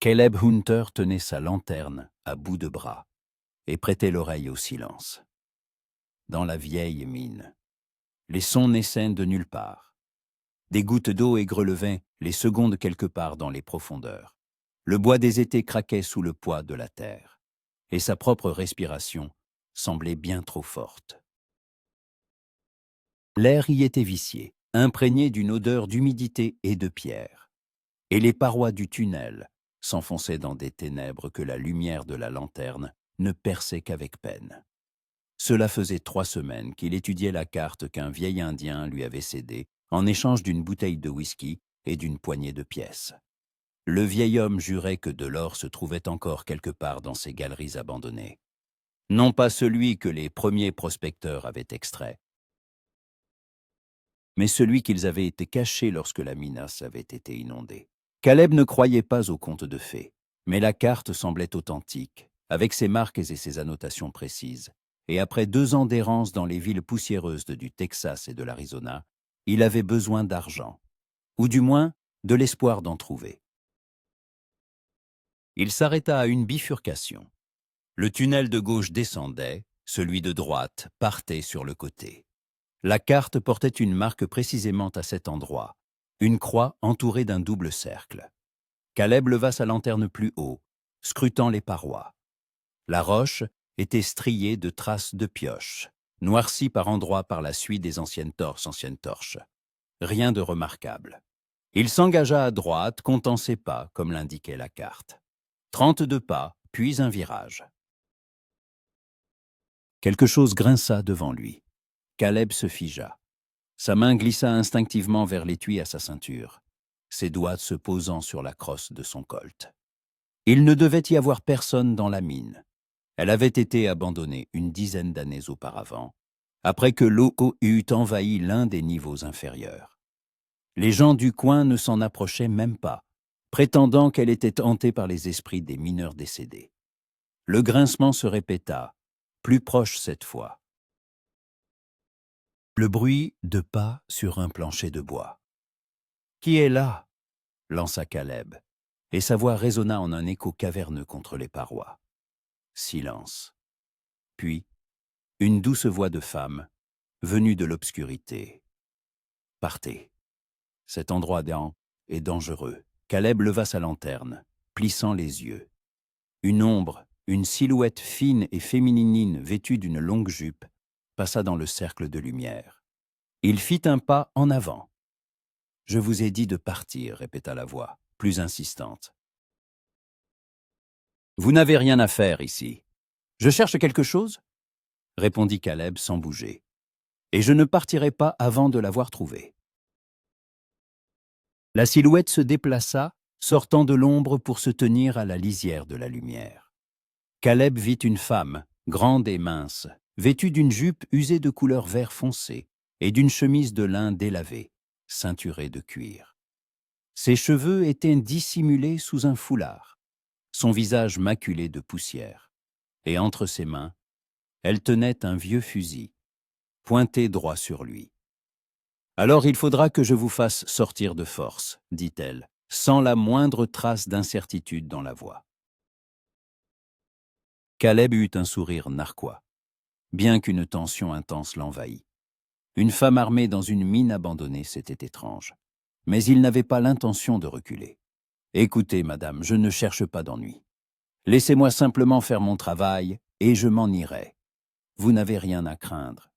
Caleb Hunter tenait sa lanterne à bout de bras et prêtait l'oreille au silence. Dans la vieille mine, les sons naissaient de nulle part. Des gouttes d'eau égrelovaient les secondes quelque part dans les profondeurs. Le bois des étés craquait sous le poids de la terre, et sa propre respiration semblait bien trop forte. L'air y était vicié, imprégné d'une odeur d'humidité et de pierre, et les parois du tunnel s'enfonçaient dans des ténèbres que la lumière de la lanterne ne perçait qu'avec peine. Cela faisait 3 semaines qu'il étudiait la carte qu'un vieil Indien lui avait cédée en échange d'une bouteille de whisky et d'une poignée de pièces. Le vieil homme jurait que de l'or se trouvait encore quelque part dans ces galeries abandonnées. Non pas celui que les premiers prospecteurs avaient extrait, mais celui qu'ils avaient été cachés lorsque la Minas avait été inondée. Caleb ne croyait pas aux contes de fées, mais la carte semblait authentique, avec ses marques et ses annotations précises. Et après 2 ans d'errance dans les villes poussiéreuses du Texas et de l'Arizona, il avait besoin d'argent, ou du moins de l'espoir d'en trouver. Il s'arrêta à une bifurcation. Le tunnel de gauche descendait, celui de droite partait sur le côté. La carte portait une marque précisément à cet endroit, une croix entourée d'un double cercle. Caleb leva sa lanterne plus haut, scrutant les parois. La roche était striée de traces de pioches, noircie par endroits par la suie des anciennes torches. Rien de remarquable. Il s'engagea à droite, comptant ses pas, comme l'indiquait la carte. 32 pas, puis un virage. Quelque chose grinça devant lui. Caleb se figea. Sa main glissa instinctivement vers l'étui à sa ceinture, ses doigts se posant sur la crosse de son colt. Il ne devait y avoir personne dans la mine. Elle avait été abandonnée une dizaine d'années auparavant, après que l'eau eut envahi l'un des niveaux inférieurs. Les gens du coin ne s'en approchaient même pas, prétendant qu'elle était hantée par les esprits des mineurs décédés. Le grincement se répéta, plus proche cette fois. Le bruit de pas sur un plancher de bois. « Qui est là ?» lança Caleb, et sa voix résonna en un écho caverneux contre les parois. Silence. Puis, une douce voix de femme, venue de l'obscurité. « Partez. Cet endroit est dangereux. » Caleb leva sa lanterne, plissant les yeux. Une ombre, une silhouette fine et féminine vêtue d'une longue jupe, passa dans le cercle de lumière. Il fit un pas en avant. « Je vous ai dit de partir, » répéta la voix, plus insistante. « Vous n'avez rien à faire ici. »« Je cherche quelque chose ?» répondit Caleb sans bouger. « Et je ne partirai pas avant de l'avoir trouvé. » La silhouette se déplaça, sortant de l'ombre pour se tenir à la lisière de la lumière. Caleb vit une femme, grande et mince, vêtue d'une jupe usée de couleur vert foncé et d'une chemise de lin délavée, ceinturée de cuir. Ses cheveux étaient dissimulés sous un foulard, son visage maculé de poussière, et entre ses mains, elle tenait un vieux fusil, pointé droit sur lui. « Alors il faudra que je vous fasse sortir de force, » dit-elle, sans la moindre trace d'incertitude dans la voix. Caleb eut un sourire narquois, bien qu'une tension intense l'envahît. Une femme armée dans une mine abandonnée, c'était étrange. Mais il n'avait pas l'intention de reculer. « Écoutez, madame, je ne cherche pas d'ennui. Laissez-moi simplement faire mon travail et je m'en irai. Vous n'avez rien à craindre. »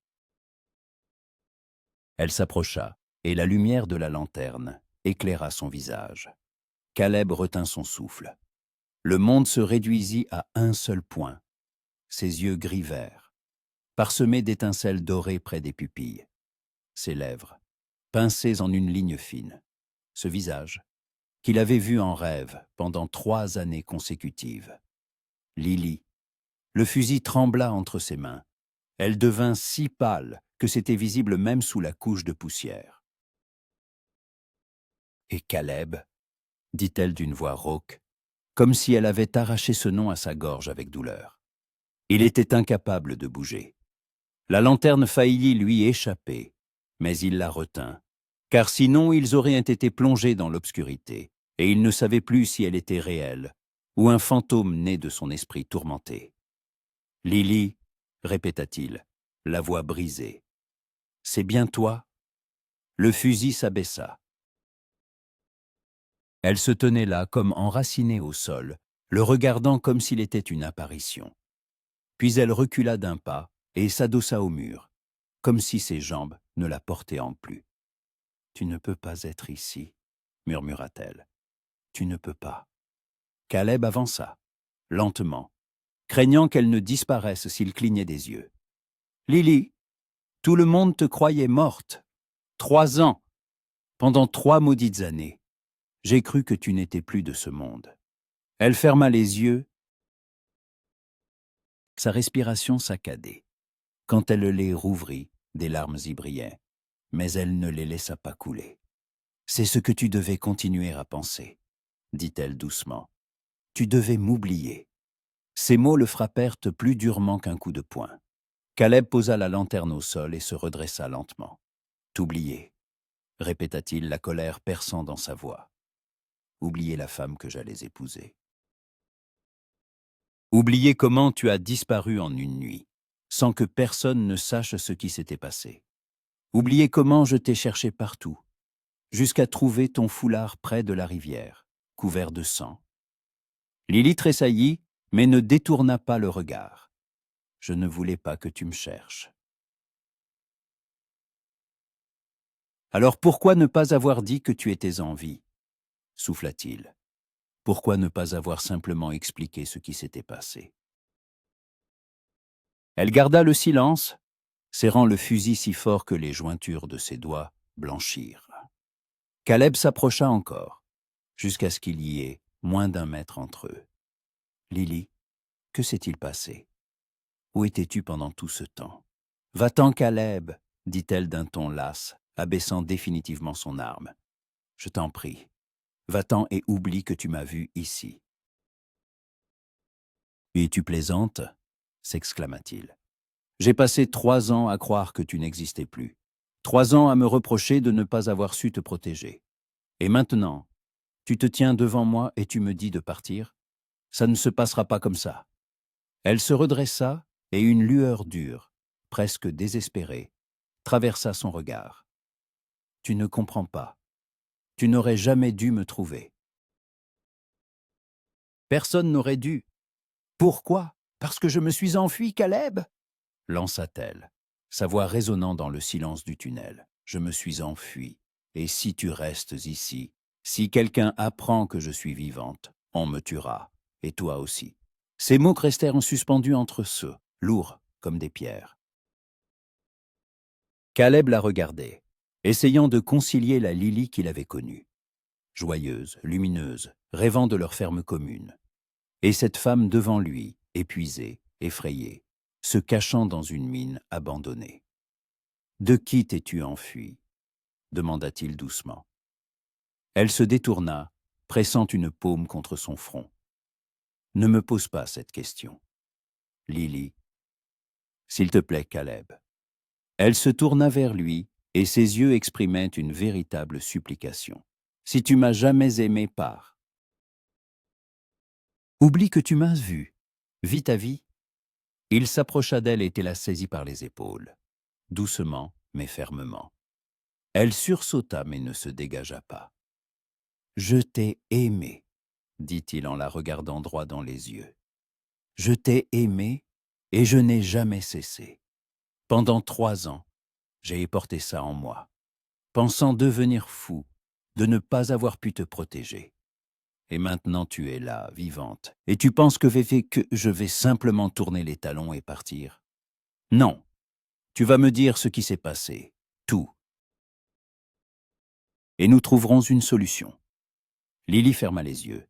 Elle s'approcha, et la lumière de la lanterne éclaira son visage. Caleb retint son souffle. Le monde se réduisit à un seul point, ses yeux gris-vert, parsemés d'étincelles dorées près des pupilles, ses lèvres, pincées en une ligne fine, ce visage qu'il avait vu en rêve pendant 3 années consécutives. Lily, le fusil trembla entre ses mains. Elle devint si pâle que c'était visible même sous la couche de poussière. « Et Caleb ?» dit-elle d'une voix rauque, comme si elle avait arraché ce nom à sa gorge avec douleur. Il était incapable de bouger. La lanterne faillit lui échapper, mais il la retint, car sinon ils auraient été plongés dans l'obscurité, et il ne savait plus si elle était réelle ou un fantôme né de son esprit tourmenté. « Lily, répéta-t-il, la voix brisée. C'est bien toi ?» Le fusil s'abaissa. Elle se tenait là comme enracinée au sol, le regardant comme s'il était une apparition. Puis elle recula d'un pas et s'adossa au mur, comme si ses jambes ne la portaient en plus. « Tu ne peux pas être ici, » murmura-t-elle. « Tu ne peux pas. » Caleb avança, lentement, craignant qu'elle ne disparaisse s'il clignait des yeux. « Lily, tout le monde te croyait morte. 3 ans, pendant 3 maudites années. J'ai cru que tu n'étais plus de ce monde. » Elle ferma les yeux, sa respiration saccadée. Quand elle les rouvrit, des larmes y brillaient, mais elle ne les laissa pas couler. « C'est ce que tu devais continuer à penser, » dit-elle doucement. « Tu devais m'oublier. » Ces mots le frappèrent plus durement qu'un coup de poing. Caleb posa la lanterne au sol et se redressa lentement. « T'oublier, » répéta-t-il, la colère perçant dans sa voix. « Oublier la femme que j'allais épouser. Oublier comment tu as disparu en une nuit, sans que personne ne sache ce qui s'était passé. Oublier comment je t'ai cherché partout, jusqu'à trouver ton foulard près de la rivière, couvert de sang. » Lily tressaillit, mais ne détourna pas le regard. « Je ne voulais pas que tu me cherches. » « Alors pourquoi ne pas avoir dit que tu étais en vie ?» souffla-t-il. « Pourquoi ne pas avoir simplement expliqué ce qui s'était passé ?» Elle garda le silence, serrant le fusil si fort que les jointures de ses doigts blanchirent. Caleb s'approcha encore, jusqu'à ce qu'il y ait moins d'1 mètre entre eux. « Lily, que s'est-il passé? Où étais-tu pendant tout ce temps? »« Va-t'en, Caleb, » dit-elle d'un ton las, abaissant définitivement son arme. « Je t'en prie, va-t'en et oublie que tu m'as vu ici. »« Et tu plaisantes ?» s'exclama-t-il. « J'ai passé 3 ans à croire que tu n'existais plus. 3 ans à me reprocher de ne pas avoir su te protéger. Et maintenant, tu te tiens devant moi et tu me dis de partir? Ça ne se passera pas comme ça. » Elle se redressa et une lueur dure, presque désespérée, traversa son regard. « Tu ne comprends pas. Tu n'aurais jamais dû me trouver. »« Personne n'aurait dû. »« Pourquoi? Parce que je me suis enfuie, Caleb ?» lança-t-elle, sa voix résonnant dans le silence du tunnel. « Je me suis enfuie. Et si tu restes ici, si quelqu'un apprend que je suis vivante, on me tuera. Et toi aussi. » Ces mots restèrent suspendus entre ceux, lourds comme des pierres. Caleb la regardait, essayant de concilier la Lily qu'il avait connue. Joyeuse, lumineuse, rêvant de leur ferme commune. Et cette femme devant lui, épuisée, effrayée, se cachant dans une mine abandonnée. « De qui t'es-tu enfuie ?» demanda-t-il doucement. Elle se détourna, pressant une paume contre son front. « Ne me pose pas cette question. Lily. S'il te plaît, Caleb. » Elle se tourna vers lui et ses yeux exprimaient une véritable supplication. « Si tu m'as jamais aimé, pars. Oublie que tu m'as vu. Vis ta vie. » Il s'approcha d'elle et la saisit par les épaules, doucement mais fermement. Elle sursauta mais ne se dégagea pas. « Je t'ai aimé, » dit-il en la regardant droit dans les yeux. « Je t'ai aimé et je n'ai jamais cessé. Pendant 3 ans, j'ai porté ça en moi, pensant devenir fou, de ne pas avoir pu te protéger. Et maintenant tu es là, vivante, et tu penses que je vais simplement tourner les talons et partir? Non, tu vas me dire ce qui s'est passé, tout. Et nous trouverons une solution. » Lily ferma les yeux,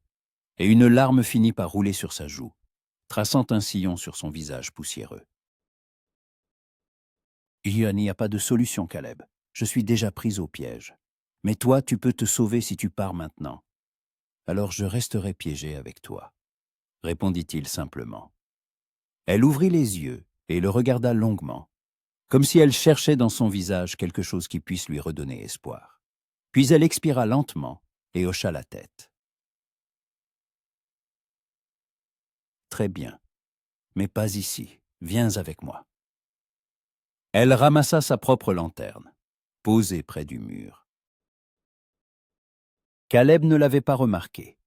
et une larme finit par rouler sur sa joue, traçant un sillon sur son visage poussiéreux. « Il n'y a pas de solution, Caleb. Je suis déjà prise au piège. Mais toi, tu peux te sauver si tu pars maintenant. Alors je resterai piégé avec toi, » répondit-il simplement. Elle ouvrit les yeux et le regarda longuement, comme si elle cherchait dans son visage quelque chose qui puisse lui redonner espoir. Puis elle expira lentement et hocha la tête. très bien. Mais pas ici. Viens avec moi. » Elle ramassa sa propre lanterne, posée près du mur. Caleb ne l'avait pas remarqué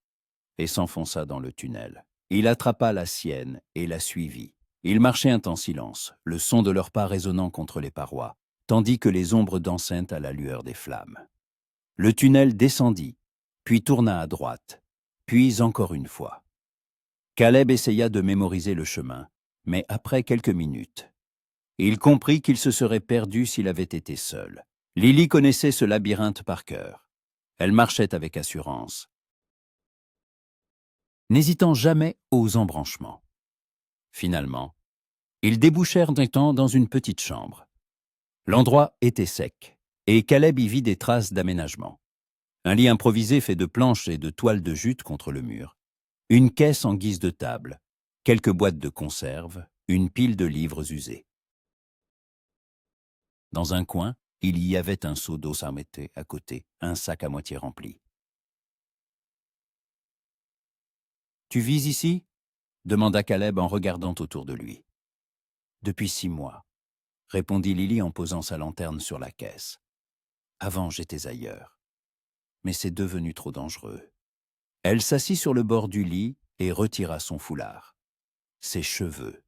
et s'enfonça dans le tunnel. Il attrapa la sienne et la suivit. Ils marchaient en silence, le son de leurs pas résonnant contre les parois, tandis que les ombres dansaient à la lueur des flammes. Le tunnel descendit, puis tourna à droite, puis encore une fois. Caleb essaya de mémoriser le chemin, mais après quelques minutes, il comprit qu'il se serait perdu s'il avait été seul. Lily connaissait ce labyrinthe par cœur. Elle marchait avec assurance, n'hésitant jamais aux embranchements. Finalement, ils débouchèrent d'un temps dans une petite chambre. L'endroit était sec, et Caleb y vit des traces d'aménagement. Un lit improvisé fait de planches et de toiles de jute contre le mur, une caisse en guise de table, quelques boîtes de conserve, une pile de livres usés. Dans un coin, il y avait un seau d'eau s'arrêtait à côté, un sac à moitié rempli. « Tu vis ici ?» demanda Caleb en regardant autour de lui. « Depuis 6 mois, » répondit Lily en posant sa lanterne sur la caisse. « Avant, j'étais ailleurs. Mais c'est devenu trop dangereux. » Elle s'assit sur le bord du lit et retira son foulard. Ses cheveux,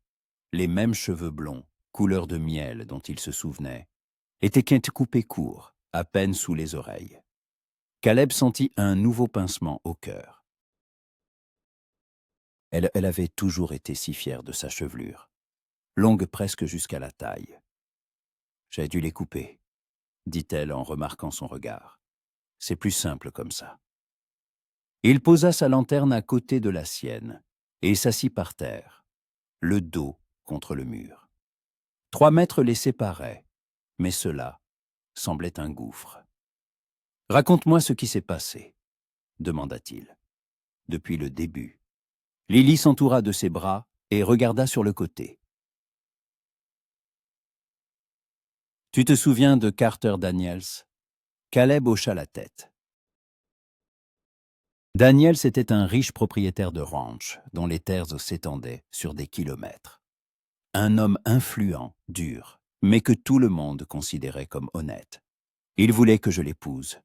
les mêmes cheveux blonds, couleur de miel dont il se souvenait, étaient coupés courts, à peine sous les oreilles. Caleb sentit un nouveau pincement au cœur. Elle avait toujours été si fière de sa chevelure, longue presque jusqu'à la taille. « J'ai dû les couper, » dit-elle en remarquant son regard. « C'est plus simple comme ça. » Il posa sa lanterne à côté de la sienne et s'assit par terre, le dos contre le mur. 3 mètres les séparaient, mais cela semblait un gouffre. « Raconte-moi ce qui s'est passé, » demanda-t-il. « Depuis le début. » Lily s'entoura de ses bras et regarda sur le côté. « Tu te souviens de Carter Daniels ?» Caleb hocha la tête. Daniels était un riche propriétaire de ranch dont les terres s'étendaient sur des kilomètres. Un homme influent, dur, mais que tout le monde considérait comme honnête. « Il voulait que je l'épouse, »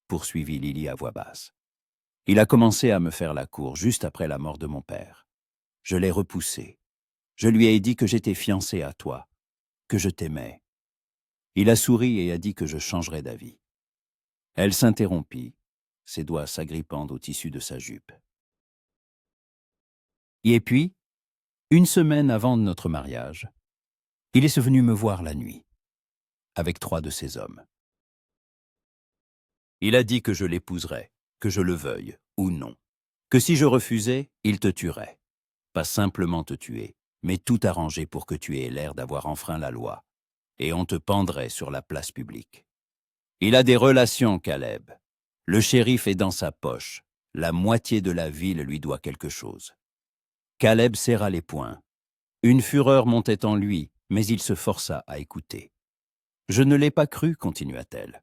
poursuivit Lily à voix basse. « Il a commencé à me faire la cour juste après la mort de mon père. Je l'ai repoussé. Je lui ai dit que j'étais fiancé à toi, que je t'aimais. Il a souri et a dit que je changerais d'avis. » Elle s'interrompit, ses doigts s'agrippant au tissu de sa jupe. Et puis, 1 semaine avant notre mariage, il est venu me voir la nuit, avec 3 de ses hommes. Il a dit que je l'épouserais, que je le veuille ou non, que si je refusais, il te tuerait. Pas simplement te tuer, mais tout arranger pour que tu aies l'air d'avoir enfreint la loi, et on te pendrait sur la place publique. Il a des relations, Caleb. Le shérif est dans sa poche. La moitié de la ville lui doit quelque chose. Caleb serra les poings. Une fureur montait en lui, mais il se força à écouter. « Je ne l'ai pas cru, » continua-t-elle.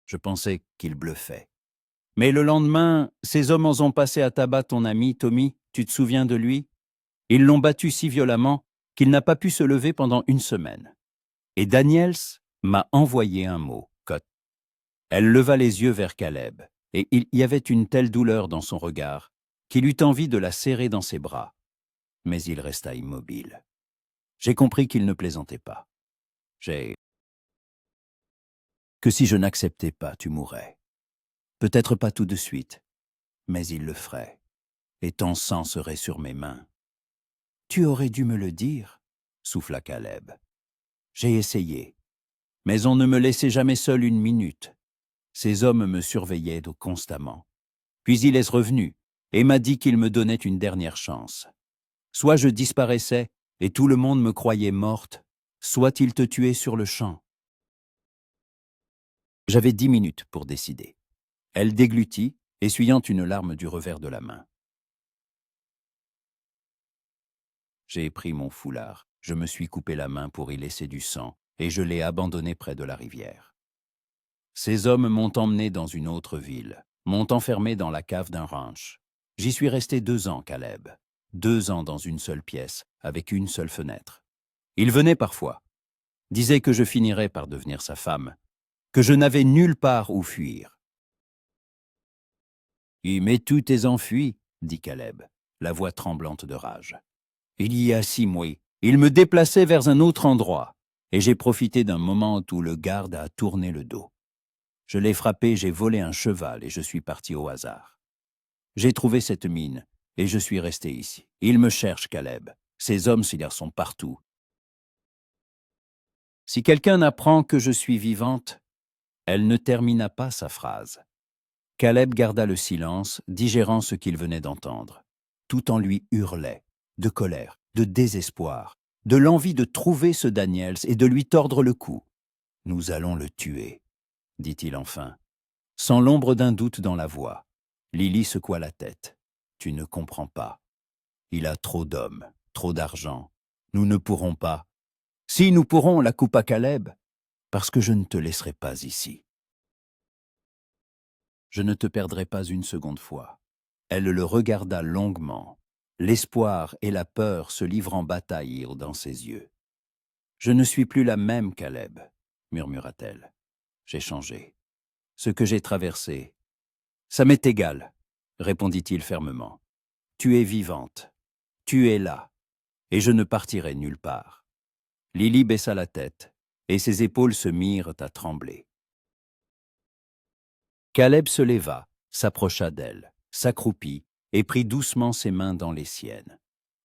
Je pensais qu'il bluffait. Mais le lendemain, ces hommes ont passé à tabac ton ami, Tommy, tu te souviens de lui? Ils l'ont battu si violemment qu'il n'a pas pu se lever pendant 1 semaine. Et Daniels m'a envoyé un mot, Cotte. Elle leva les yeux vers Caleb, et il y avait une telle douleur dans son regard qu'il eut envie de la serrer dans ses bras. Mais il resta immobile. J'ai compris qu'il ne plaisantait pas. Que si je n'acceptais pas, tu mourrais. Peut-être pas tout de suite, mais il le ferait, et ton sang serait sur mes mains. Tu aurais dû me le dire, souffla Caleb. J'ai essayé, mais on ne me laissait jamais seul 1 minute. Ces hommes me surveillaient constamment. Puis il est revenu et m'a dit qu'il me donnait une dernière chance. Soit je disparaissais et tout le monde me croyait morte, soit il te tuait sur le champ. J'avais 10 minutes pour décider. Elle déglutit, essuyant une larme du revers de la main. J'ai pris mon foulard, je me suis coupé la main pour y laisser du sang, et je l'ai abandonné près de la rivière. Ces hommes m'ont emmené dans une autre ville, m'ont enfermé dans la cave d'un ranch. J'y suis resté 2 ans, Caleb. 2 ans dans une seule pièce, avec une seule fenêtre. Il venait parfois, disait que je finirais par devenir sa femme, que je n'avais nulle part où fuir. « Mais tout est enfui, » dit Caleb, la voix tremblante de rage. « Il y a 6 mois, il me déplaçait vers un autre endroit, et j'ai profité d'un moment où le garde a tourné le dos. Je l'ai frappé, j'ai volé un cheval et je suis parti au hasard. J'ai trouvé cette mine, et je suis resté ici. Il me cherche, Caleb. Ces hommes, s'ils sont partout. Si quelqu'un apprend que je suis vivante, » Elle ne termina pas sa phrase. Caleb garda le silence, digérant ce qu'il venait d'entendre. Tout en lui hurlait, de colère, de désespoir, de l'envie de trouver ce Daniels et de lui tordre le cou. « Nous allons le tuer, » dit-il enfin, sans l'ombre d'un doute dans la voix. Lily secoua la tête. « Tu ne comprends pas. Il a trop d'hommes, trop d'argent. Nous ne pourrons pas. »« Si, nous pourrons, » la coupa Caleb, « parce que je ne te laisserai pas ici. » Je ne te perdrai pas une seconde fois. Elle le regarda longuement. L'espoir et la peur se livrant bataillirent dans ses yeux. « Je ne suis plus la même, Caleb, » murmura-t-elle. « J'ai changé. Ce que j'ai traversé, ça m'est égal, » répondit-il fermement. « Tu es vivante. Tu es là. Et je ne partirai nulle part. » Lily baissa la tête, et ses épaules se mirent à trembler. Caleb se leva, s'approcha d'elle, s'accroupit et prit doucement ses mains dans les siennes.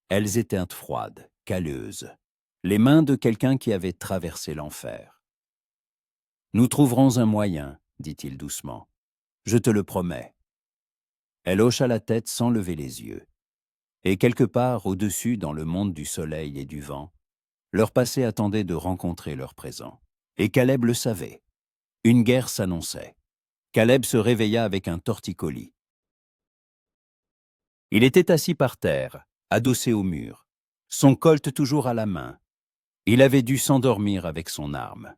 Elles étaient froides, calleuses, les mains de quelqu'un qui avait traversé l'enfer. « Nous trouverons un moyen, » dit-il doucement. « Je te le promets. » Elle hocha la tête sans lever les yeux. Et quelque part au-dessus, dans le monde du soleil et du vent, leur passé attendait de rencontrer leur présent. Et Caleb le savait. Une guerre s'annonçait. Caleb se réveilla avec un torticolis. Il était assis par terre, adossé au mur, son colt toujours à la main. Il avait dû s'endormir avec son arme.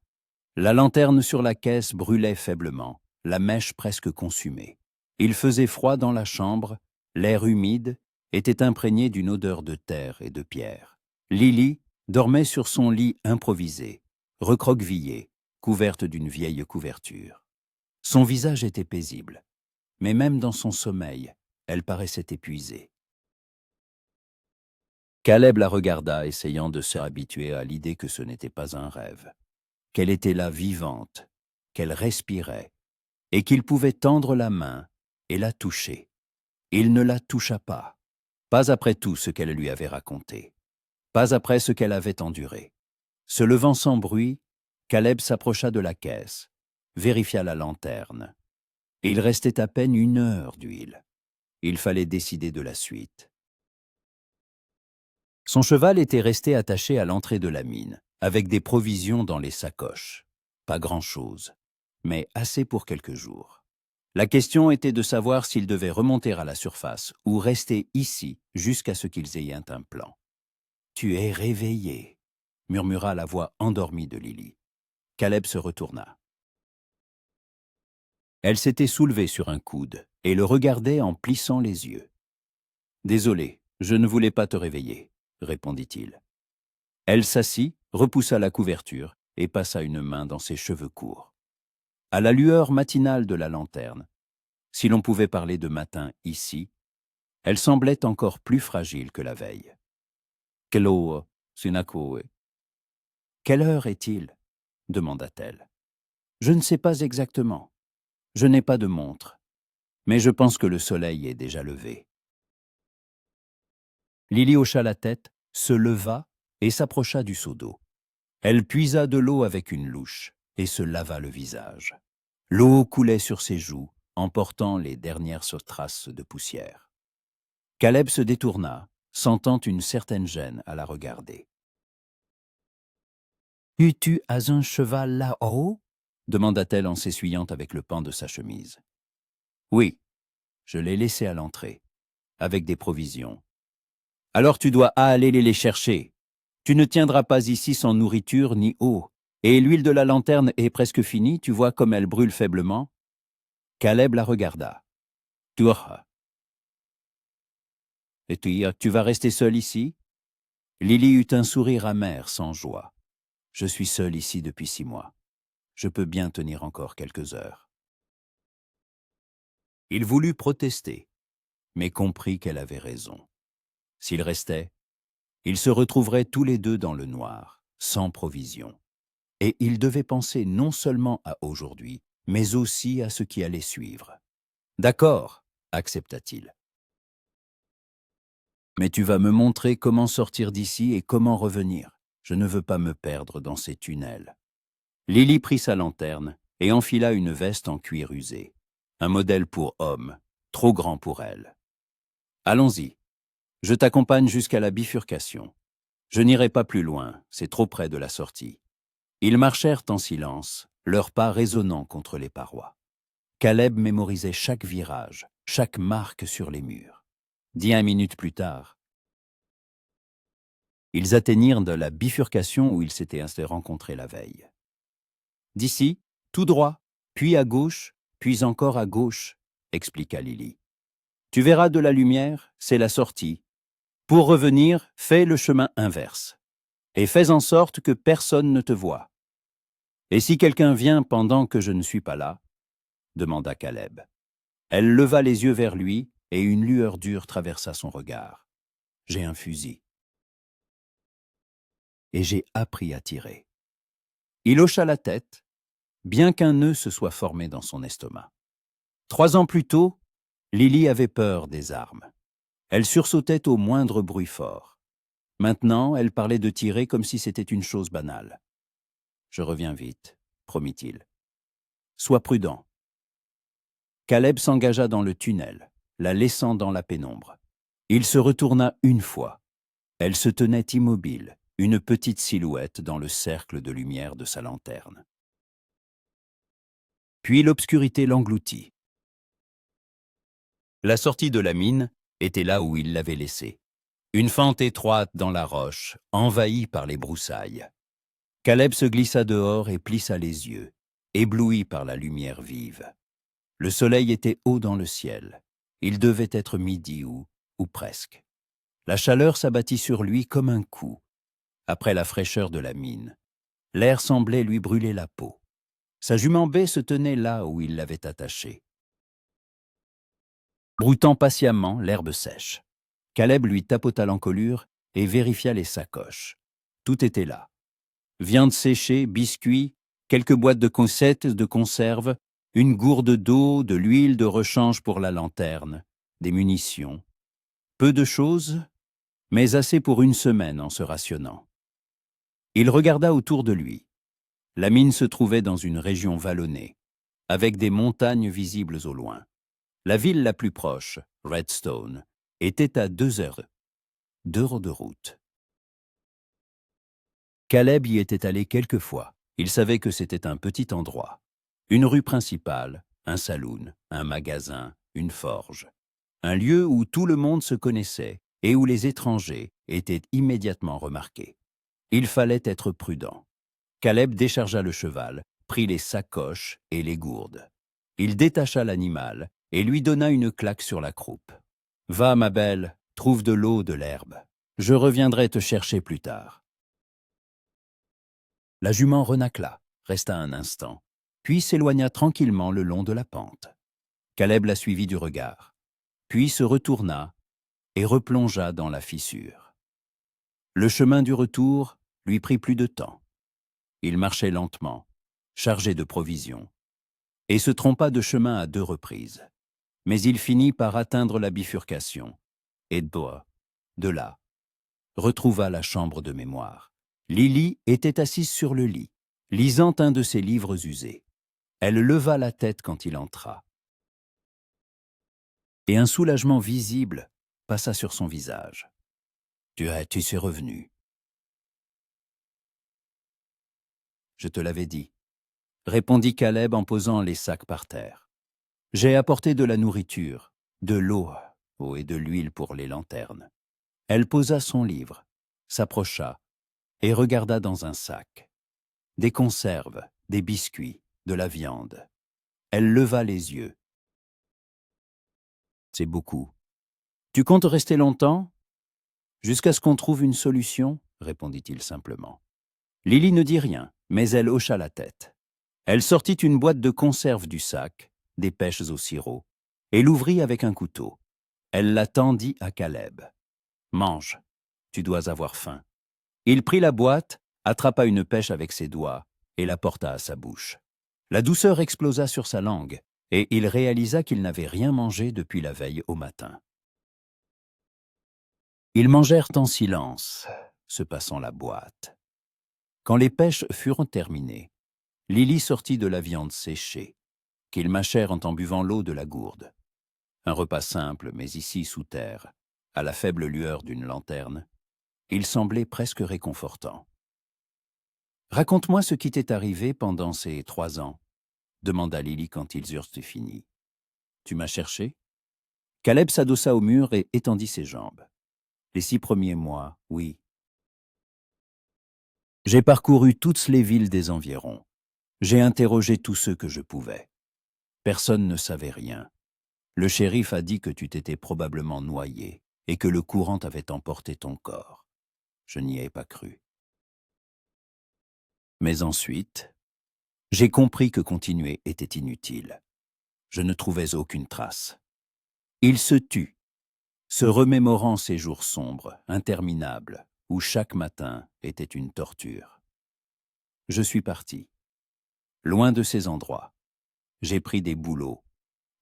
La lanterne sur la caisse brûlait faiblement, la mèche presque consumée. Il faisait froid dans la chambre, l'air humide était imprégné d'une odeur de terre et de pierre. Lily dormait sur son lit improvisé, recroquevillée, couverte d'une vieille couverture. Son visage était paisible, mais même dans son sommeil, elle paraissait épuisée. Caleb la regarda, essayant de se habituer à l'idée que ce n'était pas un rêve, qu'elle était là vivante, qu'elle respirait, et qu'il pouvait tendre la main et la toucher. Il ne la toucha pas après tout ce qu'elle lui avait raconté, pas après ce qu'elle avait enduré. Se levant sans bruit, Caleb s'approcha de la caisse, vérifia la lanterne. Il restait à peine 1 heure d'huile. Il fallait décider de la suite. Son cheval était resté attaché à l'entrée de la mine, avec des provisions dans les sacoches. Pas grand-chose, mais assez pour quelques jours. La question était de savoir s'ils devaient remonter à la surface ou rester ici jusqu'à ce qu'ils aient un plan. « Tu es réveillé », murmura la voix endormie de Lily. Caleb se retourna. Elle s'était soulevée sur un coude et le regardait en plissant les yeux. « Désolé, je ne voulais pas te réveiller, » répondit-il. Elle s'assit, repoussa la couverture et passa une main dans ses cheveux courts. À la lueur matinale de la lanterne, si l'on pouvait parler de matin ici, elle semblait encore plus fragile que la veille. « Quelle heure est-il » demanda-t-elle. « Je ne sais pas exactement. Je n'ai pas de montre, mais je pense que le soleil est déjà levé. » Lily hocha la tête, se leva et s'approcha du seau d'eau. Elle puisa de l'eau avec une louche et se lava le visage. L'eau coulait sur ses joues, emportant les dernières traces de poussière. Caleb se détourna, sentant une certaine gêne à la regarder. « Tu as un cheval là-haut » demanda-t-elle en s'essuyant avec le pan de sa chemise. « Oui, je l'ai laissé à l'entrée, avec des provisions. »« Alors tu dois aller les chercher. Tu ne tiendras pas ici sans nourriture ni eau. Et l'huile de la lanterne est presque finie, tu vois comme elle brûle faiblement. » Caleb la regarda. « Toi, Et tu vas rester seul ici ?» Lily eut un sourire amer, sans joie. « Je suis seul ici depuis 6 mois. Je peux bien tenir encore quelques heures. » Il voulut protester, mais comprit qu'elle avait raison. S'il restait, ils se retrouveraient tous les deux dans le noir, sans provision. Et il devait penser non seulement à aujourd'hui, mais aussi à ce qui allait suivre. « D'accord, » accepta-t-il. « Mais tu vas me montrer comment sortir d'ici et comment revenir. Je ne veux pas me perdre dans ces tunnels. » Lily prit sa lanterne et enfila une veste en cuir usé. Un modèle pour homme, trop grand pour elle. « Allons-y. Je t'accompagne jusqu'à la bifurcation. Je n'irai pas plus loin, c'est trop près de la sortie. » Ils marchèrent en silence, leurs pas résonnant contre les parois. Caleb mémorisait chaque virage, chaque marque sur les murs. 10 minutes plus tard, ils atteignirent de la bifurcation où ils s'étaient rencontrés la veille. « D'ici, tout droit, puis à gauche, puis encore à gauche, » expliqua Lily. « Tu verras de la lumière, c'est la sortie. Pour revenir, fais le chemin inverse. Et fais en sorte que personne ne te voie. Et si quelqu'un vient pendant que je ne suis pas là ?» demanda Caleb. Elle leva les yeux vers lui et une lueur dure traversa son regard. « J'ai un fusil. Et j'ai appris à tirer. » Il hocha la tête, bien qu'un nœud se soit formé dans son estomac. 3 ans plus tôt, Lily avait peur des armes. Elle sursautait au moindre bruit fort. Maintenant, elle parlait de tirer comme si c'était une chose banale. « Je reviens vite, » promit-il. « Sois prudent. » Caleb s'engagea dans le tunnel, la laissant dans la pénombre. Il se retourna une fois. Elle se tenait immobile, une petite silhouette dans le cercle de lumière de sa lanterne. Puis l'obscurité l'engloutit. La sortie de la mine était là où il l'avait laissée. Une fente étroite dans la roche, envahie par les broussailles. Caleb se glissa dehors et plissa les yeux, ébloui par la lumière vive. Le soleil était haut dans le ciel. Il devait être midi ou presque. La chaleur s'abattit sur lui comme un coup. Après la fraîcheur de la mine, l'air semblait lui brûler la peau. Sa jument Bée se tenait là où il l'avait attachée, broutant patiemment l'herbe sèche. Caleb lui tapota l'encolure et vérifia les sacoches. Tout était là. Viande séchée, biscuits, quelques boîtes de concettes, de conserve, une gourde d'eau, de l'huile de rechange pour la lanterne, des munitions. Peu de choses, mais assez pour une semaine en se rationnant. Il regarda autour de lui. La mine se trouvait dans une région vallonnée, avec des montagnes visibles au loin. La ville la plus proche, Redstone, était à 2 heures de route. Caleb y était allé quelques fois. Il savait que c'était un petit endroit. Une rue principale, un saloon, un magasin, une forge. Un lieu où tout le monde se connaissait et où les étrangers étaient immédiatement remarqués. Il fallait être prudent. Caleb déchargea le cheval, prit les sacoches et les gourdes. Il détacha l'animal et lui donna une claque sur la croupe. « Va, ma belle, trouve de l'eau, de l'herbe. Je reviendrai te chercher plus tard. » La jument renâcla, resta un instant, puis s'éloigna tranquillement le long de la pente. Caleb la suivit du regard, puis se retourna et replongea dans la fissure. Le chemin du retour lui prit plus de temps. Il marchait lentement, chargé de provisions, et se trompa de chemin à 2 reprises. Mais il finit par atteindre la bifurcation, et de là, retrouva la chambre de mémoire. Lily était assise sur le lit, lisant un de ses livres usés. Elle leva la tête quand il entra, et un soulagement visible passa sur son visage. « Tu sais revenu. » »« Je te l'avais dit, » répondit Caleb en posant les sacs par terre. « J'ai apporté de la nourriture, de l'eau et de l'huile pour les lanternes. » Elle posa son livre, s'approcha et regarda dans un sac. Des conserves, des biscuits, de la viande. Elle leva les yeux. « C'est beaucoup. Tu comptes rester longtemps? Jusqu'à ce qu'on trouve une solution, répondit-il simplement. Lily ne dit rien, mais elle hocha la tête. Elle sortit une boîte de conserve du sac, des pêches au sirop, et l'ouvrit avec un couteau. Elle la tendit à Caleb. Mange, tu dois avoir faim. Il prit la boîte, attrapa une pêche avec ses doigts et la porta à sa bouche. La douceur explosa sur sa langue, et il réalisa qu'il n'avait rien mangé depuis la veille au matin. Ils mangèrent en silence, se passant la boîte. Quand les pêches furent terminées, Lily sortit de la viande séchée, qu'ils mâchèrent en buvant l'eau de la gourde. Un repas simple, mais ici sous terre, à la faible lueur d'une lanterne, il semblait presque réconfortant. « Raconte-moi ce qui t'est arrivé pendant ces 3 ans, demanda Lily quand ils eurent fini. Tu m'as cherché? Caleb s'adossa au mur et étendit ses jambes. Les 6 premiers mois, oui. J'ai parcouru toutes les villes des environs. J'ai interrogé tous ceux que je pouvais. Personne ne savait rien. Le shérif a dit que tu t'étais probablement noyé et que le courant avait emporté ton corps. Je n'y ai pas cru. Mais ensuite, j'ai compris que continuer était inutile. Je ne trouvais aucune trace. Il se tut, se remémorant ces jours sombres, interminables, où chaque matin était une torture. Je suis parti, loin de ces endroits. J'ai pris des boulots,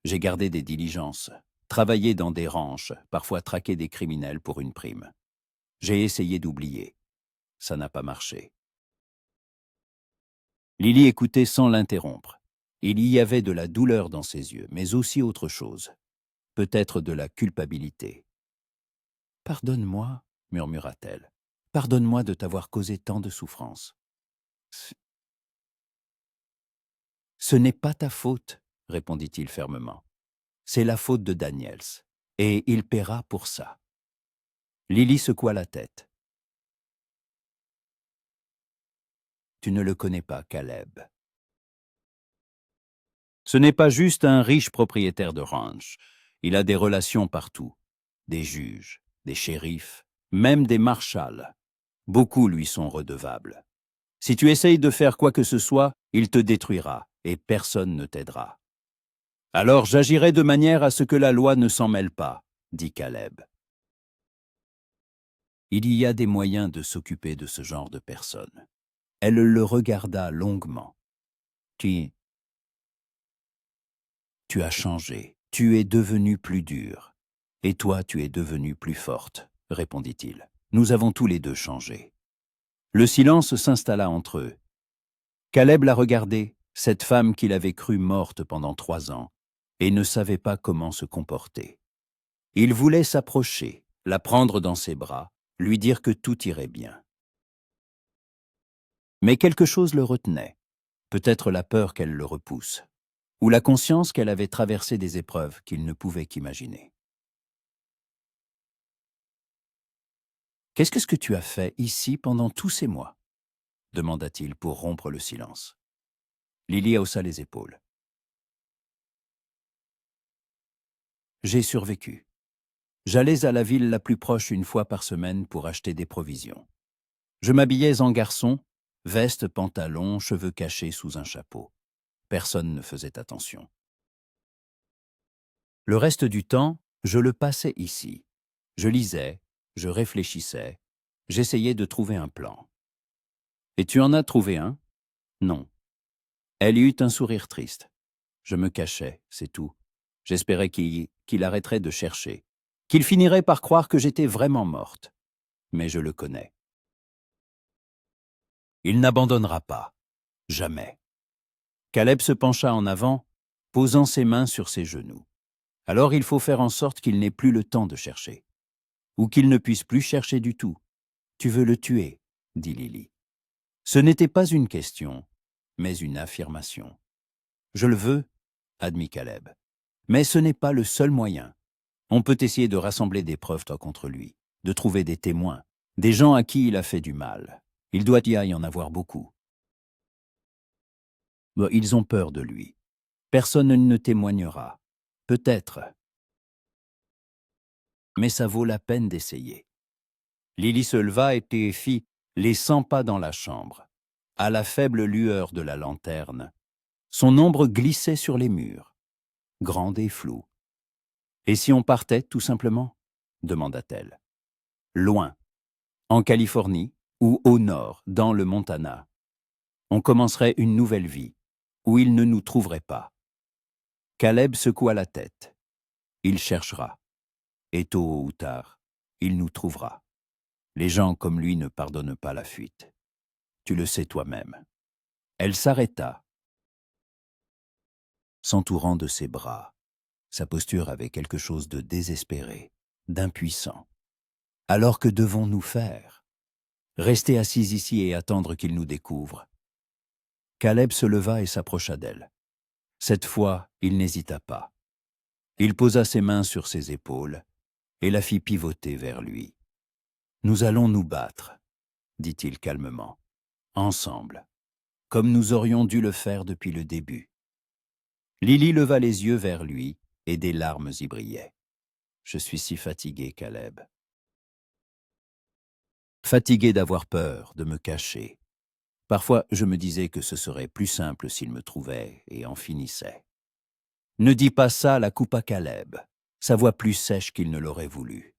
j'ai gardé des diligences, travaillé dans des ranches, parfois traqué des criminels pour une prime. J'ai essayé d'oublier. Ça n'a pas marché. Lily écoutait sans l'interrompre. Il y avait de la douleur dans ses yeux, mais aussi autre chose. Peut-être de la culpabilité. « Pardonne-moi, murmura-t-elle. Pardonne-moi de t'avoir causé tant de souffrance. »« Ce n'est pas ta faute, répondit-il fermement. C'est la faute de Daniels, et il paiera pour ça. Lily secoua la tête. Tu ne le connais pas, Caleb. Ce n'est pas juste un riche propriétaire de ranch. Il a des relations partout. Des juges, des shérifs, même des marshals. Beaucoup lui sont redevables. Si tu essayes de faire quoi que ce soit, il te détruira, et personne ne t'aidera. Alors j'agirai de manière à ce que la loi ne s'en mêle pas, dit Caleb. Il y a des moyens de s'occuper de ce genre de personnes. Elle le regarda longuement. Tu as changé, tu es devenue plus dure. Et toi, tu es devenue plus forte, répondit-il. Nous avons tous les deux changé. Le silence s'installa entre eux. Caleb la regardait, cette femme qu'il avait crue morte pendant 3 ans, et ne savait pas comment se comporter. Il voulait s'approcher, la prendre dans ses bras, lui dire que tout irait bien. Mais quelque chose le retenait, peut-être la peur qu'elle le repousse, ou la conscience qu'elle avait traversé des épreuves qu'il ne pouvait qu'imaginer. « Qu'est-ce que tu as fait ici pendant tous ces mois ?» demanda-t-il pour rompre le silence. Lily haussa les épaules. « J'ai survécu. J'allais à la ville la plus proche une fois par semaine pour acheter des provisions. Je m'habillais en garçon, veste, pantalon, cheveux cachés sous un chapeau. Personne ne faisait attention. Le reste du temps, je le passais ici. Je lisais, je réfléchissais, j'essayais de trouver un plan. Et tu en as trouvé un? Non. Elle eut un sourire triste. Je me cachais, c'est tout. J'espérais qu'il arrêterait de chercher, qu'il finirait par croire que j'étais vraiment morte. Mais je le connais. Il n'abandonnera pas. Jamais. Caleb se pencha en avant, posant ses mains sur ses genoux. Alors il faut faire en sorte qu'il n'ait plus le temps de chercher. Ou qu'il ne puisse plus chercher du tout. Tu veux le tuer, dit Lily. Ce n'était pas une question, mais une affirmation. Je le veux, admit Caleb. Mais ce n'est pas le seul moyen. On peut essayer de rassembler des preuves contre lui, de trouver des témoins, des gens à qui il a fait du mal. Il doit y en avoir beaucoup. Bon, ils ont peur de lui. Personne ne témoignera. Peut-être. mais ça vaut la peine d'essayer. Lily se leva et fit les 100 pas dans la chambre. À la faible lueur de la lanterne, son ombre glissait sur les murs, grande et floue. « Et si on partait, tout simplement ?» demanda-t-elle. « Loin, en Californie ou au nord, dans le Montana. On commencerait une nouvelle vie, où il ne nous trouverait pas. » Caleb secoua la tête. « Il cherchera. Et tôt ou tard, il nous trouvera. Les gens comme lui ne pardonnent pas la fuite. Tu le sais toi-même. » Elle s'arrêta, s'entourant de ses bras. Sa posture avait quelque chose de désespéré, d'impuissant. Alors que devons-nous faire? Rester assis ici et attendre qu'il nous découvre? Caleb se leva et s'approcha d'elle. Cette fois, il n'hésita pas. Il posa ses mains sur ses épaules et la fit pivoter vers lui. « Nous allons nous battre, » dit-il calmement, « ensemble, comme nous aurions dû le faire depuis le début. » Lily leva les yeux vers lui et des larmes y brillaient. « Je suis si fatigué, Caleb. Fatigué d'avoir peur, de me cacher. Parfois, je me disais que ce serait plus simple s'il me trouvait et en finissait. »« Ne dis pas ça, la coupa Caleb, sa voix plus sèche qu'il ne l'aurait voulu.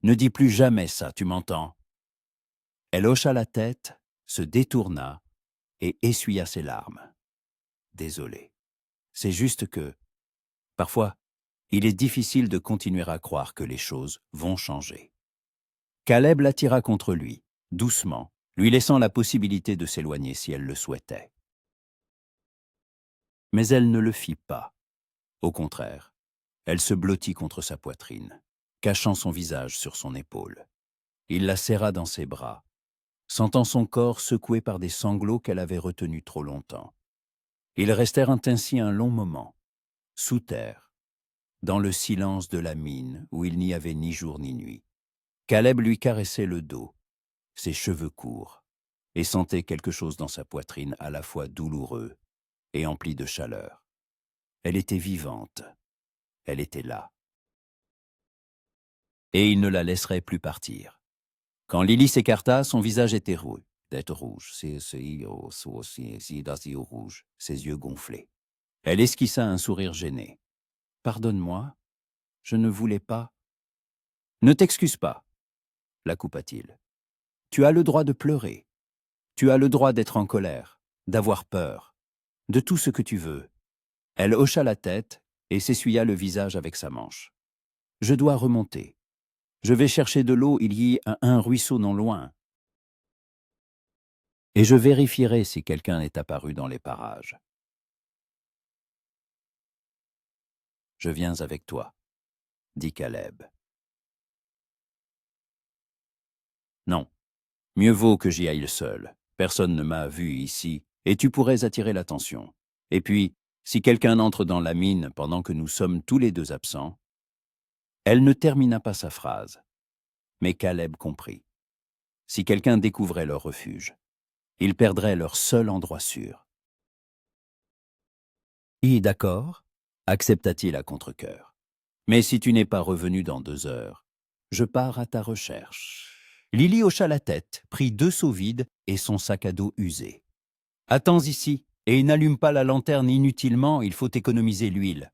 Ne dis plus jamais ça, tu m'entends? » Elle hocha la tête, se détourna et essuya ses larmes. « Désolé. C'est juste que, parfois, il est difficile de continuer à croire que les choses vont changer. » Caleb l'attira contre lui, doucement, lui laissant la possibilité de s'éloigner si elle le souhaitait. Mais elle ne le fit pas. Au contraire, elle se blottit contre sa poitrine, cachant son visage sur son épaule. Il la serra dans ses bras, sentant son corps secoué par des sanglots qu'elle avait retenus trop longtemps. Ils restèrent ainsi un long moment, sous terre, dans le silence de la mine où il n'y avait ni jour ni nuit. Caleb lui caressait le dos, ses cheveux courts, et sentait quelque chose dans sa poitrine à la fois douloureux et empli de chaleur. Elle était vivante, elle était là. Et il ne la laisserait plus partir. Quand Lily s'écarta, son visage était rouge, ses yeux gonflés. Elle esquissa un sourire gêné. « Pardonne-moi, je ne voulais pas. »« Ne t'excuse pas, » la coupa-t-il. « Tu as le droit de pleurer. Tu as le droit d'être en colère, d'avoir peur, de tout ce que tu veux. » Elle hocha la tête et s'essuya le visage avec sa manche. « Je dois remonter. Je vais chercher de l'eau, il y a un ruisseau non loin. Et je vérifierai si quelqu'un est apparu dans les parages. »« Je viens avec toi, » dit Caleb. « Non, mieux vaut que j'y aille seul. Personne ne m'a vu ici, et tu pourrais attirer l'attention. Et puis, si quelqu'un entre dans la mine pendant que nous sommes tous les deux absents... » Elle ne termina pas sa phrase, mais Caleb comprit. Si quelqu'un découvrait leur refuge, ils perdraient leur seul endroit sûr. « Y d'accord » accepta-t-il à contre-cœur. « Mais si tu n'es pas revenu dans 2 heures, je pars à ta recherche. » Lily hocha la tête, prit 2 seaux vides et son sac à dos usé. « Attends ici, et n'allume pas la lanterne inutilement, il faut économiser l'huile. »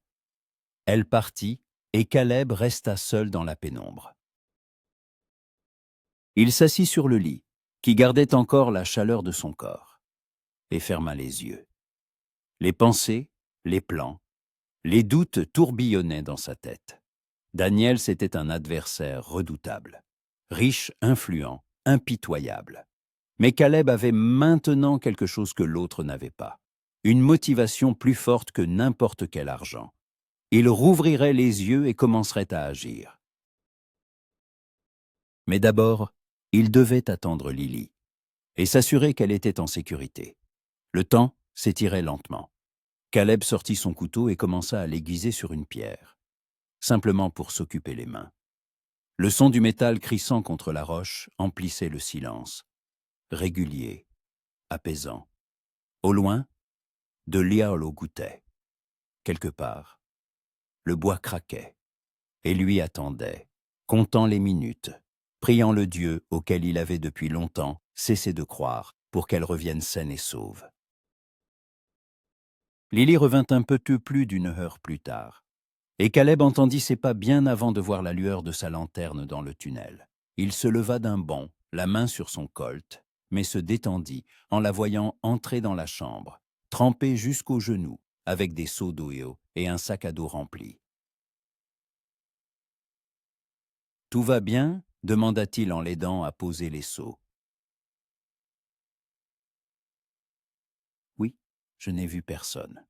Elle partit, et Caleb resta seul dans la pénombre. Il s'assit sur le lit, qui gardait encore la chaleur de son corps, et ferma les yeux. Les pensées, les plans, les doutes tourbillonnaient dans sa tête. Daniel, c'était un adversaire redoutable, riche, influent, impitoyable. Mais Caleb avait maintenant quelque chose que l'autre n'avait pas, une motivation plus forte que n'importe quel argent. Il rouvrirait les yeux et commencerait à agir. Mais d'abord, il devait attendre Lily et s'assurer qu'elle était en sécurité. Le temps s'étirait lentement. Caleb sortit son couteau et commença à l'aiguiser sur une pierre, simplement pour s'occuper les mains. Le son du métal crissant contre la roche emplissait le silence, régulier, apaisant. Au loin, de l'eau goûtait. Quelque part, le bois craquait et lui attendait, comptant les minutes, priant le Dieu auquel il avait depuis longtemps cessé de croire pour qu'elle revienne saine et sauve. Lily revint un peu plus d'une heure plus tard, et Caleb entendit ses pas bien avant de voir la lueur de sa lanterne dans le tunnel. Il se leva d'un bond, la main sur son colt, mais se détendit en la voyant entrer dans la chambre, trempée jusqu'aux genoux, avec des seaux d'eau et un sac à dos rempli. « Tout va bien ?» demanda-t-il en l'aidant à poser les seaux. « Oui, je n'ai vu personne. »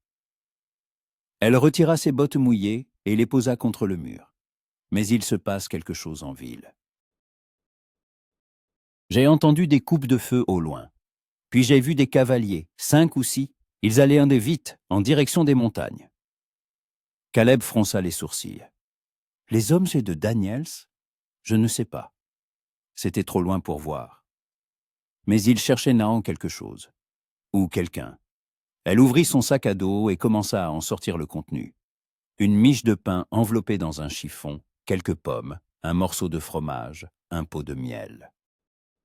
Elle retira ses bottes mouillées et les posa contre le mur. Mais il se passe quelque chose en ville. J'ai entendu des coupes de feu au loin. Puis j'ai vu des cavaliers, 5 ou 6. Ils allaient vite, en direction des montagnes. Caleb fronça les sourcils. Les hommes de Daniels? Je ne sais pas. C'était trop loin pour voir. Mais il cherchait Nahan quelque chose. Ou quelqu'un. Elle ouvrit son sac à dos et commença à en sortir le contenu. Une miche de pain enveloppée dans un chiffon, quelques pommes, un morceau de fromage, un pot de miel.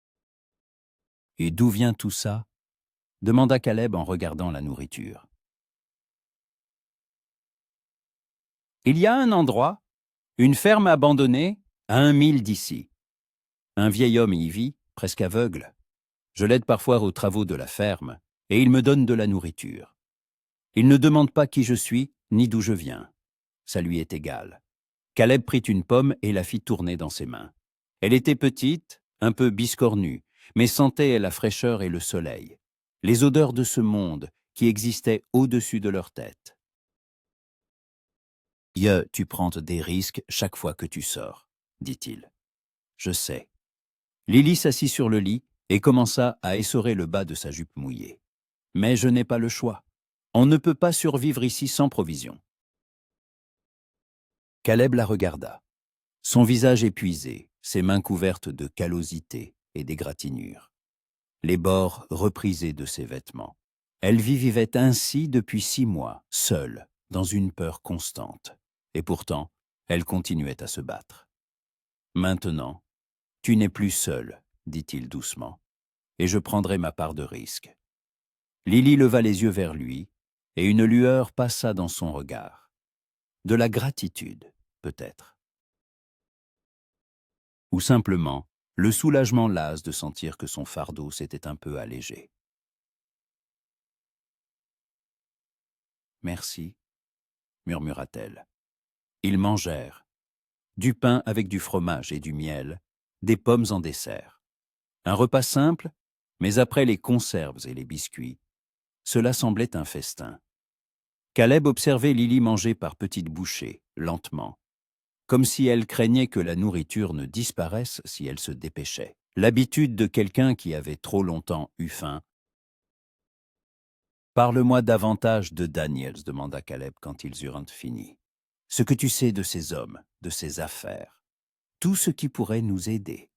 « Et d'où vient tout ça ?» demanda Caleb en regardant la nourriture. « Il y a un endroit, une ferme abandonnée, à 1 mille d'ici. Un vieil homme y vit, presque aveugle. Je l'aide parfois aux travaux de la ferme, et il me donne de la nourriture. Il ne demande pas qui je suis, ni d'où je viens. Ça lui est égal. » Caleb prit une pomme et la fit tourner dans ses mains. Elle était petite, un peu biscornue, mais sentait la fraîcheur et le soleil, les odeurs de ce monde qui existait au-dessus de leur tête. « Tu prends des risques chaque fois que tu sors, » dit-il. « Je sais. » Lily s'assit sur le lit et commença à essorer le bas de sa jupe mouillée. « Mais je n'ai pas le choix. On ne peut pas survivre ici sans provisions. » Caleb la regarda. Son visage épuisé, ses mains couvertes de callosité et d'égratignures. Les bords reprisés de ses vêtements. Elle vivait ainsi depuis 6 mois, seule, dans une peur constante. Et pourtant, elle continuait à se battre. « Maintenant, tu n'es plus seule, » dit-il doucement, « et je prendrai ma part de risque. » Lily leva les yeux vers lui, et une lueur passa dans son regard. De la gratitude, peut-être. Ou simplement le soulagement las de sentir que son fardeau s'était un peu allégé. « Merci, » murmura-t-elle. Ils mangèrent. Du pain avec du fromage et du miel, des pommes en dessert. Un repas simple, mais après les conserves et les biscuits, cela semblait un festin. Caleb observait Lily manger par petites bouchées, lentement, comme si elle craignait que la nourriture ne disparaisse si elle se dépêchait. L'habitude de quelqu'un qui avait trop longtemps eu faim. « Parle-moi davantage de Daniels, » demanda Caleb quand ils eurent fini. « Ce que tu sais de ces hommes, de ces affaires, tout ce qui pourrait nous aider. »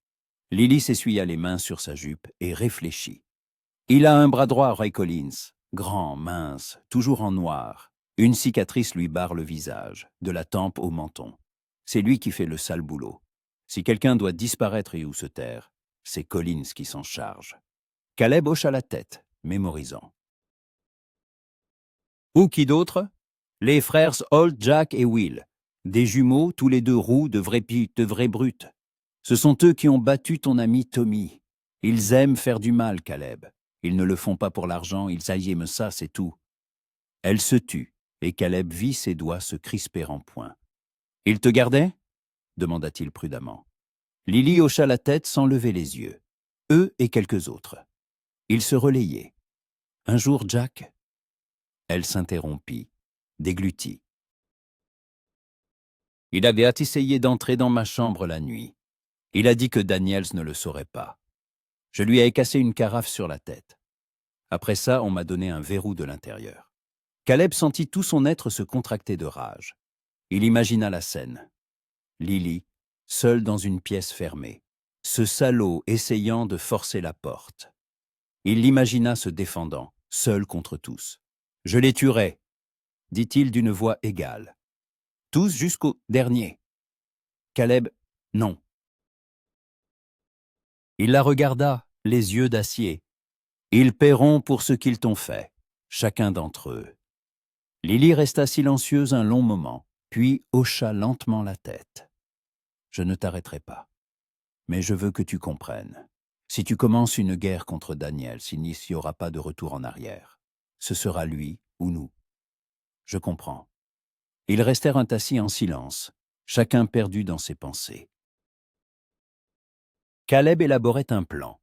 Lily s'essuya les mains sur sa jupe et réfléchit. « Il a un bras droit, Ray Collins, grand, mince, toujours en noir. Une cicatrice lui barre le visage, de la tempe au menton. C'est lui qui fait le sale boulot. Si quelqu'un doit disparaître et ou se taire, c'est Collins qui s'en charge. » Caleb hocha la tête, mémorisant. « Ou qui d'autre ? Les frères Holt, Jack et Will. Des jumeaux, tous les deux roux, de vrais brutes. Ce sont eux qui ont battu ton ami Tommy. Ils aiment faire du mal, Caleb. Ils ne le font pas pour l'argent, ils aiment ça, c'est tout. » Elle se tut, et Caleb vit ses doigts se crisper en poing. « Ils te gardaient ?» demanda-t-il prudemment. Lily hocha la tête sans lever les yeux. Eux et quelques autres. Ils se relayaient. « Un jour, Jack ?» Elle s'interrompit, déglutit. « Il avait essayé d'entrer dans ma chambre la nuit. Il a dit que Daniels ne le saurait pas. Je lui ai cassé une carafe sur la tête. Après ça, on m'a donné un verrou de l'intérieur. » Caleb sentit tout son être se contracter de rage. Il imagina la scène. Lily, seule dans une pièce fermée, ce salaud essayant de forcer la porte. Il l'imagina se défendant, seul contre tous. « Je les tuerai, » dit-il d'une voix égale. « Tous jusqu'au dernier. » Caleb Non. Il la regarda, les yeux d'acier. Ils paieront pour ce qu'ils t'ont fait, chacun d'entre eux. Lily resta silencieuse un long moment, puis hocha lentement la tête. Je ne t'arrêterai pas, mais je veux que tu comprennes. Si tu commences une guerre contre Daniels, il n'y aura pas de retour en arrière. Ce sera lui ou nous. Je comprends. Ils restèrent assis en silence, chacun perdu dans ses pensées. Caleb élaborait un plan.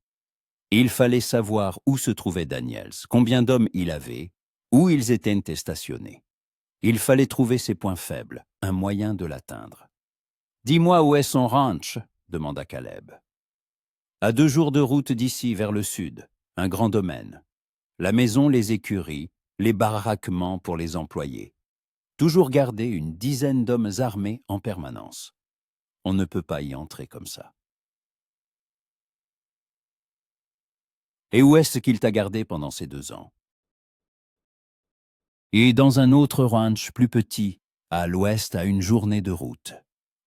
Il fallait savoir où se trouvait Daniels, combien d'hommes il avait, où ils étaient stationnés. Il fallait trouver ses points faibles, un moyen de l'atteindre. « Dis-moi où est son ranch ?» demanda Caleb. « À 2 jours de route d'ici, vers le sud, un grand domaine. La maison, les écuries, les baraquements pour les employés. Toujours garder une dizaine d'hommes armés en permanence. On ne peut pas y entrer comme ça. » « Et où est-ce qu'il t'a gardé pendant ces 2 ans ?»« Et dans un autre ranch plus petit, à l'ouest, à une journée de route.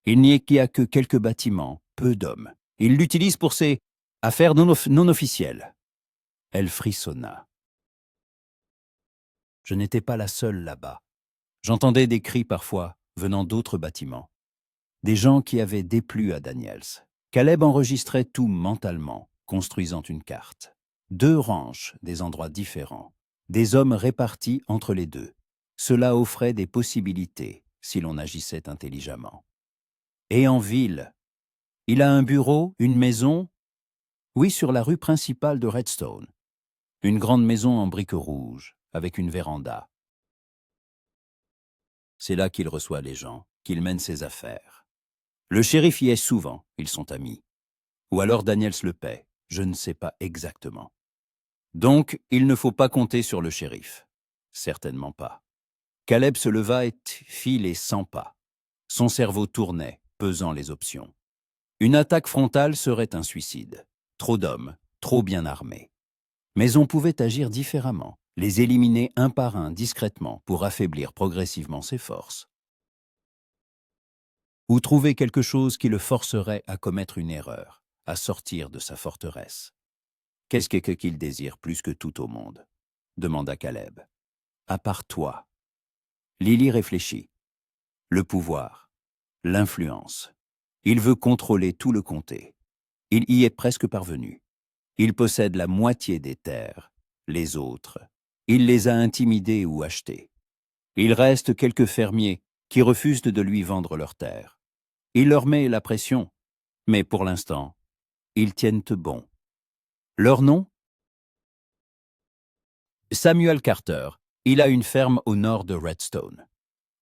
Il n'y a que quelques bâtiments, peu d'hommes. Il l'utilise pour ses affaires non officielles. » Elle frissonna. Je n'étais pas la seule là-bas. J'entendais des cris parfois, venant d'autres bâtiments. Des gens qui avaient déplu à Daniels. Caleb enregistrait tout mentalement, construisant une carte. 2 ranchs, des endroits différents. Des hommes répartis entre les deux. Cela offrait des possibilités, si l'on agissait intelligemment. Et en ville, il a un bureau, une maison? Oui, sur la rue principale de Redstone. Une grande maison en briques rouges, avec une véranda. C'est là qu'il reçoit les gens, qu'il mène ses affaires. Le shérif y est souvent, ils sont amis. Ou alors Daniels le paie, je ne sais pas exactement. Donc, il ne faut pas compter sur le shérif. Certainement pas. Caleb se leva et fit les 100 pas. Son cerveau tournait, pesant les options. Une attaque frontale serait un suicide. Trop d'hommes, trop bien armés. Mais on pouvait agir différemment, les éliminer un par un discrètement pour affaiblir progressivement ses forces. Ou trouver quelque chose qui le forcerait à commettre une erreur, à sortir de sa forteresse. Qu'est-ce qu'il désire plus que tout au monde ? Demanda Caleb. À part toi. Lily réfléchit. Le pouvoir, l'influence. Il veut contrôler tout le comté. Il y est presque parvenu. Il possède la moitié des terres. Les autres, il les a intimidés ou achetés. Il reste quelques fermiers qui refusent de lui vendre leurs terres. Il leur met la pression, mais pour l'instant, ils tiennent bon. Leur nom ? Samuel Carter. Il a une ferme au nord de Redstone.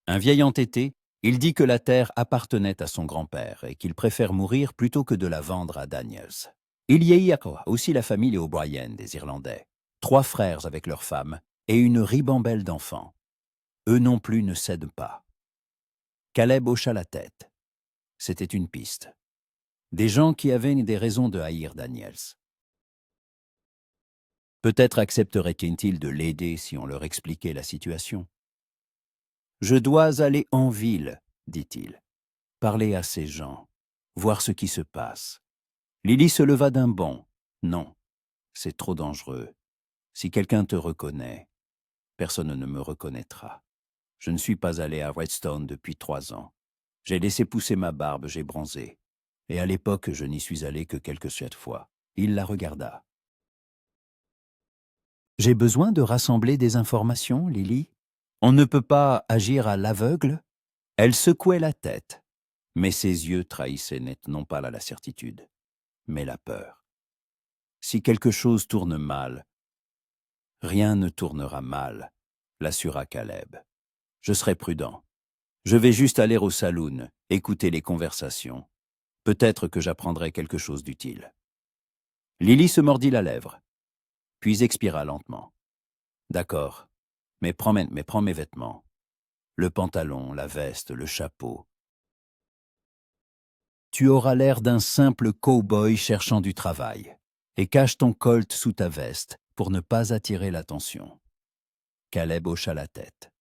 Un vieil entêté, il dit que la terre appartenait à son grand-père et qu'il préfère mourir plutôt que de la vendre à Daniels. Il y a aussi la famille O'Brien des Irlandais, 3 frères avec leurs femmes et une ribambelle d'enfants. Eux non plus ne cèdent pas. Caleb hocha la tête. C'était une piste. Des gens qui avaient des raisons de haïr Daniels. Peut-être accepteraient-ils de l'aider si on leur expliquait la situation. « Je dois aller en ville, » dit-il. « Parler à ces gens, voir ce qui se passe. » Lily se leva d'un bond. « Non, c'est trop dangereux. Si quelqu'un te reconnaît, personne ne me reconnaîtra. Je ne suis pas allé à Redstone depuis 3 ans. J'ai laissé pousser ma barbe, j'ai bronzé. Et à l'époque, je n'y suis allé que quelques 7 fois. » Il la regarda. « J'ai besoin de rassembler des informations, Lily. On ne peut pas agir à l'aveugle. » Elle secouait la tête, mais ses yeux trahissaient non pas la certitude, mais la peur. Si quelque chose tourne mal, rien ne tournera mal, l'assura Caleb. Je serai prudent. Je vais juste aller au saloon, écouter les conversations. Peut-être que j'apprendrai quelque chose d'utile. Lily se mordit la lèvre, puis expira lentement. D'accord, mais prends mes vêtements. Le pantalon, la veste, le chapeau. Tu auras l'air d'un simple cow-boy cherchant du travail, et cache ton colt sous ta veste pour ne pas attirer l'attention. Caleb hocha la tête.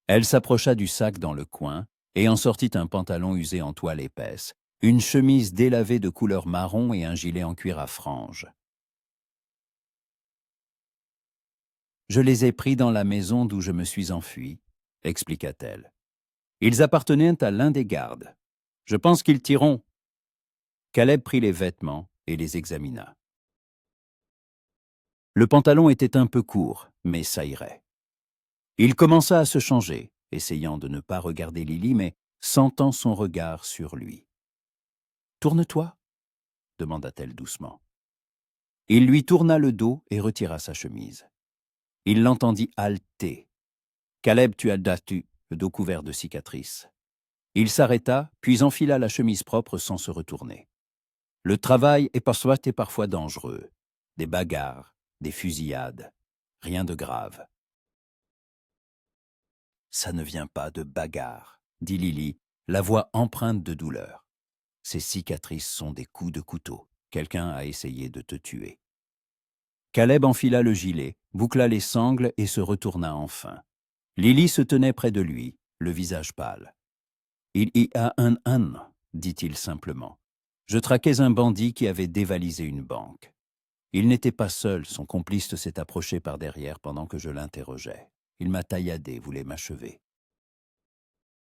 Elle s'approcha du sac dans le coin et en sortit un pantalon usé en toile épaisse, une chemise délavée de couleur marron et un gilet en cuir à franges. « Je les ai pris dans la maison d'où je me suis enfui, » expliqua-t-elle. « Ils appartenaient à l'un des gardes. Je pense qu'ils tireront. » Caleb prit les vêtements et les examina. Le pantalon était un peu court, mais ça irait. Il commença à se changer, essayant de ne pas regarder Lily, mais sentant son regard sur lui. « Tourne-toi » demanda-t-elle doucement. Il lui tourna le dos et retira sa chemise. Il l'entendit halter. Caleb tua Datu, le dos couvert de cicatrices. Il s'arrêta, puis enfila la chemise propre sans se retourner. Le travail est parfois dangereux. Des bagarres, des fusillades, rien de grave. « Ça ne vient pas de bagarre, » dit Lily, la voix empreinte de douleur. « Ces cicatrices sont des coups de couteau. Quelqu'un a essayé de te tuer. » Caleb enfila le gilet, boucla les sangles et se retourna enfin. Lily se tenait près de lui, le visage pâle. « Il y a un an, » dit-il simplement. « Je traquais un bandit qui avait dévalisé une banque. Il n'était pas seul, son complice s'est approché par derrière pendant que je l'interrogeais. Il m'a tailladé, voulait m'achever. »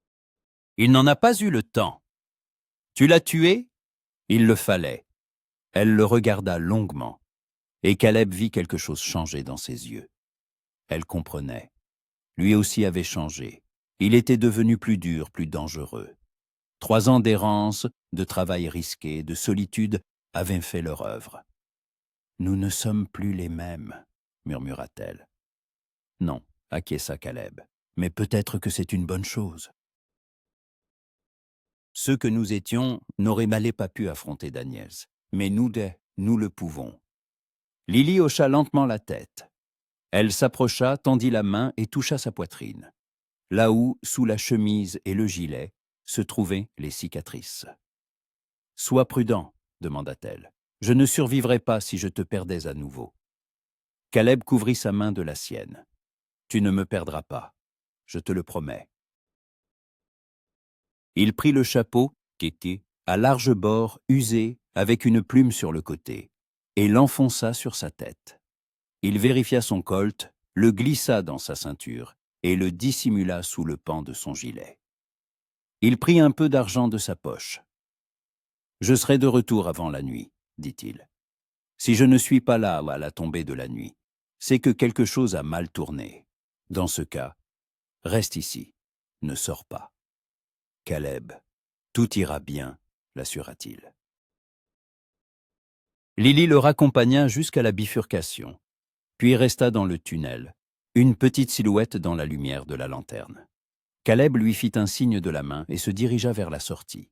« Il n'en a pas eu le temps. »« Tu l'as tué ?»« Il le fallait. » Elle le regarda longuement, et Caleb vit quelque chose changer dans ses yeux. Elle comprenait. Lui aussi avait changé. Il était devenu plus dur, plus dangereux. 3 ans d'errance, de travail risqué, de solitude avaient fait leur œuvre. « Nous ne sommes plus les mêmes, » murmura-t-elle. « Non, » acquiesça Caleb, « mais peut-être que c'est une bonne chose. » Ceux que nous étions n'auraient malais pas pu affronter Daniels, mais nous le pouvons. Lily hocha lentement la tête. Elle s'approcha, tendit la main et toucha sa poitrine, là où, sous la chemise et le gilet, se trouvaient les cicatrices. « Sois prudent, » demanda-t-elle. « Je ne survivrai pas si je te perdais à nouveau. » Caleb couvrit sa main de la sienne. « Tu ne me perdras pas, je te le promets. » Il prit le chapeau, qui était à large bord, usé, avec une plume sur le côté, et l'enfonça sur sa tête. Il vérifia son colt, le glissa dans sa ceinture et le dissimula sous le pan de son gilet. Il prit un peu d'argent de sa poche. « Je serai de retour avant la nuit, » dit-il. « Si je ne suis pas là à la tombée de la nuit, c'est que quelque chose a mal tourné. Dans ce cas, reste ici, ne sors pas. » « Caleb, tout ira bien, » l'assura-t-il. Lily le raccompagna jusqu'à la bifurcation, puis resta dans le tunnel, une petite silhouette dans la lumière de la lanterne. Caleb lui fit un signe de la main et se dirigea vers la sortie.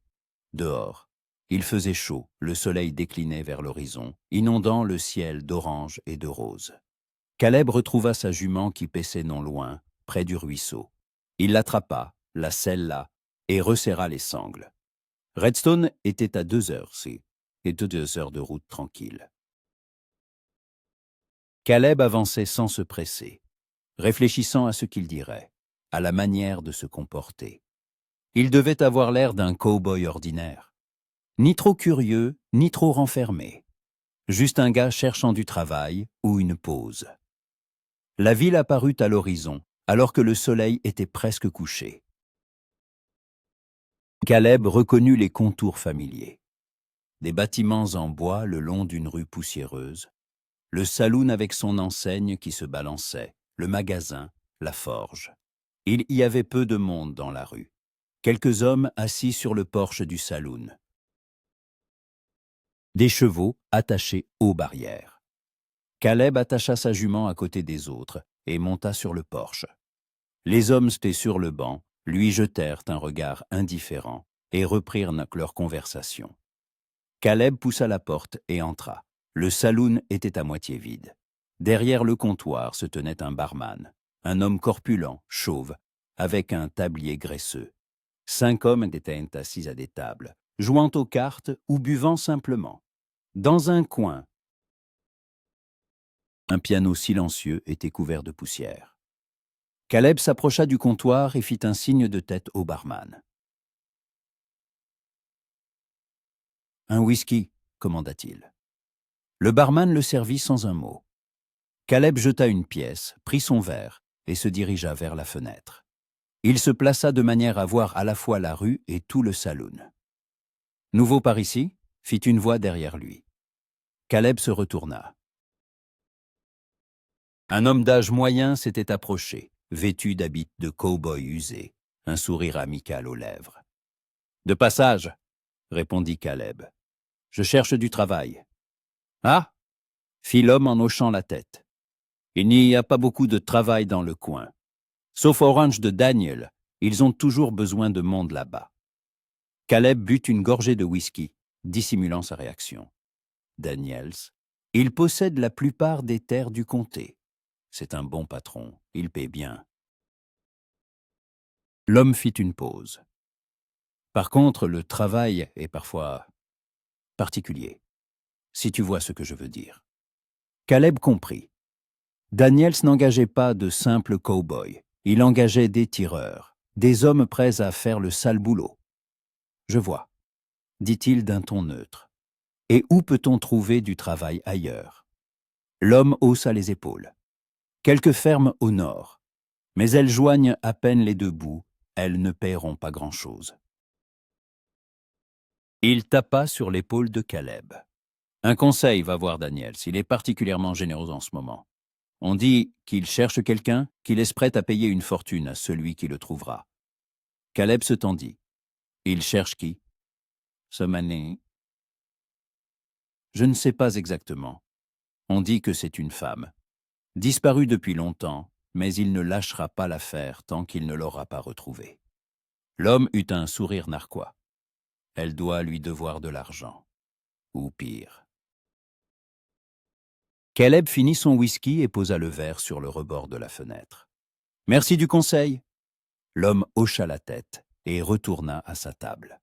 Dehors, il faisait chaud, le soleil déclinait vers l'horizon, inondant le ciel d'orange et de rose. Caleb retrouva sa jument qui paissait non loin, près du ruisseau. Il l'attrapa, la sella et resserra les sangles. Redstone était à 2 heures, et 2 heures de route tranquille. Caleb avançait sans se presser, réfléchissant à ce qu'il dirait, à la manière de se comporter. Il devait avoir l'air d'un cow-boy ordinaire. Ni trop curieux, ni trop renfermé. Juste un gars cherchant du travail ou une pause. La ville apparut à l'horizon, alors que le soleil était presque couché. Caleb reconnut les contours familiers. Des bâtiments en bois le long d'une rue poussiéreuse, le saloon avec son enseigne qui se balançait, le magasin, la forge. Il y avait peu de monde dans la rue. Quelques hommes assis sur le porche du saloon. Des chevaux attachés aux barrières. Caleb attacha sa jument à côté des autres et monta sur le porche. Les hommes étaient sur le banc, lui jetèrent un regard indifférent et reprirent leur conversation. Caleb poussa la porte et entra. Le saloon était à moitié vide. Derrière le comptoir se tenait un barman, un homme corpulent, chauve, avec un tablier graisseux. 5 hommes étaient assis à des tables, jouant aux cartes ou buvant simplement. Dans un coin, un piano silencieux était couvert de poussière. Caleb s'approcha du comptoir et fit un signe de tête au barman. Un whisky, commanda-t-il. Le barman le servit sans un mot. Caleb jeta une pièce, prit son verre et se dirigea vers la fenêtre. Il se plaça de manière à voir à la fois la rue et tout le saloon. « Nouveau par ici ?» fit une voix derrière lui. Caleb se retourna. Un homme d'âge moyen s'était approché, vêtu d'habits de cow-boy usés, un sourire amical aux lèvres. « De passage !» répondit Caleb. « Je cherche du travail. »« Ah !» fit l'homme en hochant la tête. « Il n'y a pas beaucoup de travail dans le coin. Sauf au ranch de Daniel, ils ont toujours besoin de monde là-bas. » Caleb but une gorgée de whisky, dissimulant sa réaction. « Daniels, il possède la plupart des terres du comté. C'est un bon patron, il paie bien. » L'homme fit une pause. « Par contre, le travail est parfois particulier, si tu vois ce que je veux dire. » Caleb comprit. Daniels n'engageait pas de simples cow-boys, il engageait des tireurs, des hommes prêts à faire le sale boulot. « Je vois, » dit-il d'un ton neutre. « Et où peut-on trouver du travail ailleurs ?» L'homme haussa les épaules. « Quelques fermes au nord, mais elles joignent à peine les deux bouts, elles ne paieront pas grand-chose. » Il tapa sur l'épaule de Caleb. « Un conseil, va voir Daniels, il est particulièrement généreux en ce moment. On dit qu'il cherche quelqu'un, qu'il est prêt à payer une fortune à celui qui le trouvera. » Caleb se tendit. « Il cherche qui ?»« Semané. »« Je ne sais pas exactement. On dit que c'est une femme. Disparue depuis longtemps, mais il ne lâchera pas l'affaire tant qu'il ne l'aura pas retrouvée. » L'homme eut un sourire narquois. « Elle doit lui devoir de l'argent. Ou pire. » Caleb finit son whisky et posa le verre sur le rebord de la fenêtre. « Merci du conseil. » L'homme hocha la tête et retourna à sa table.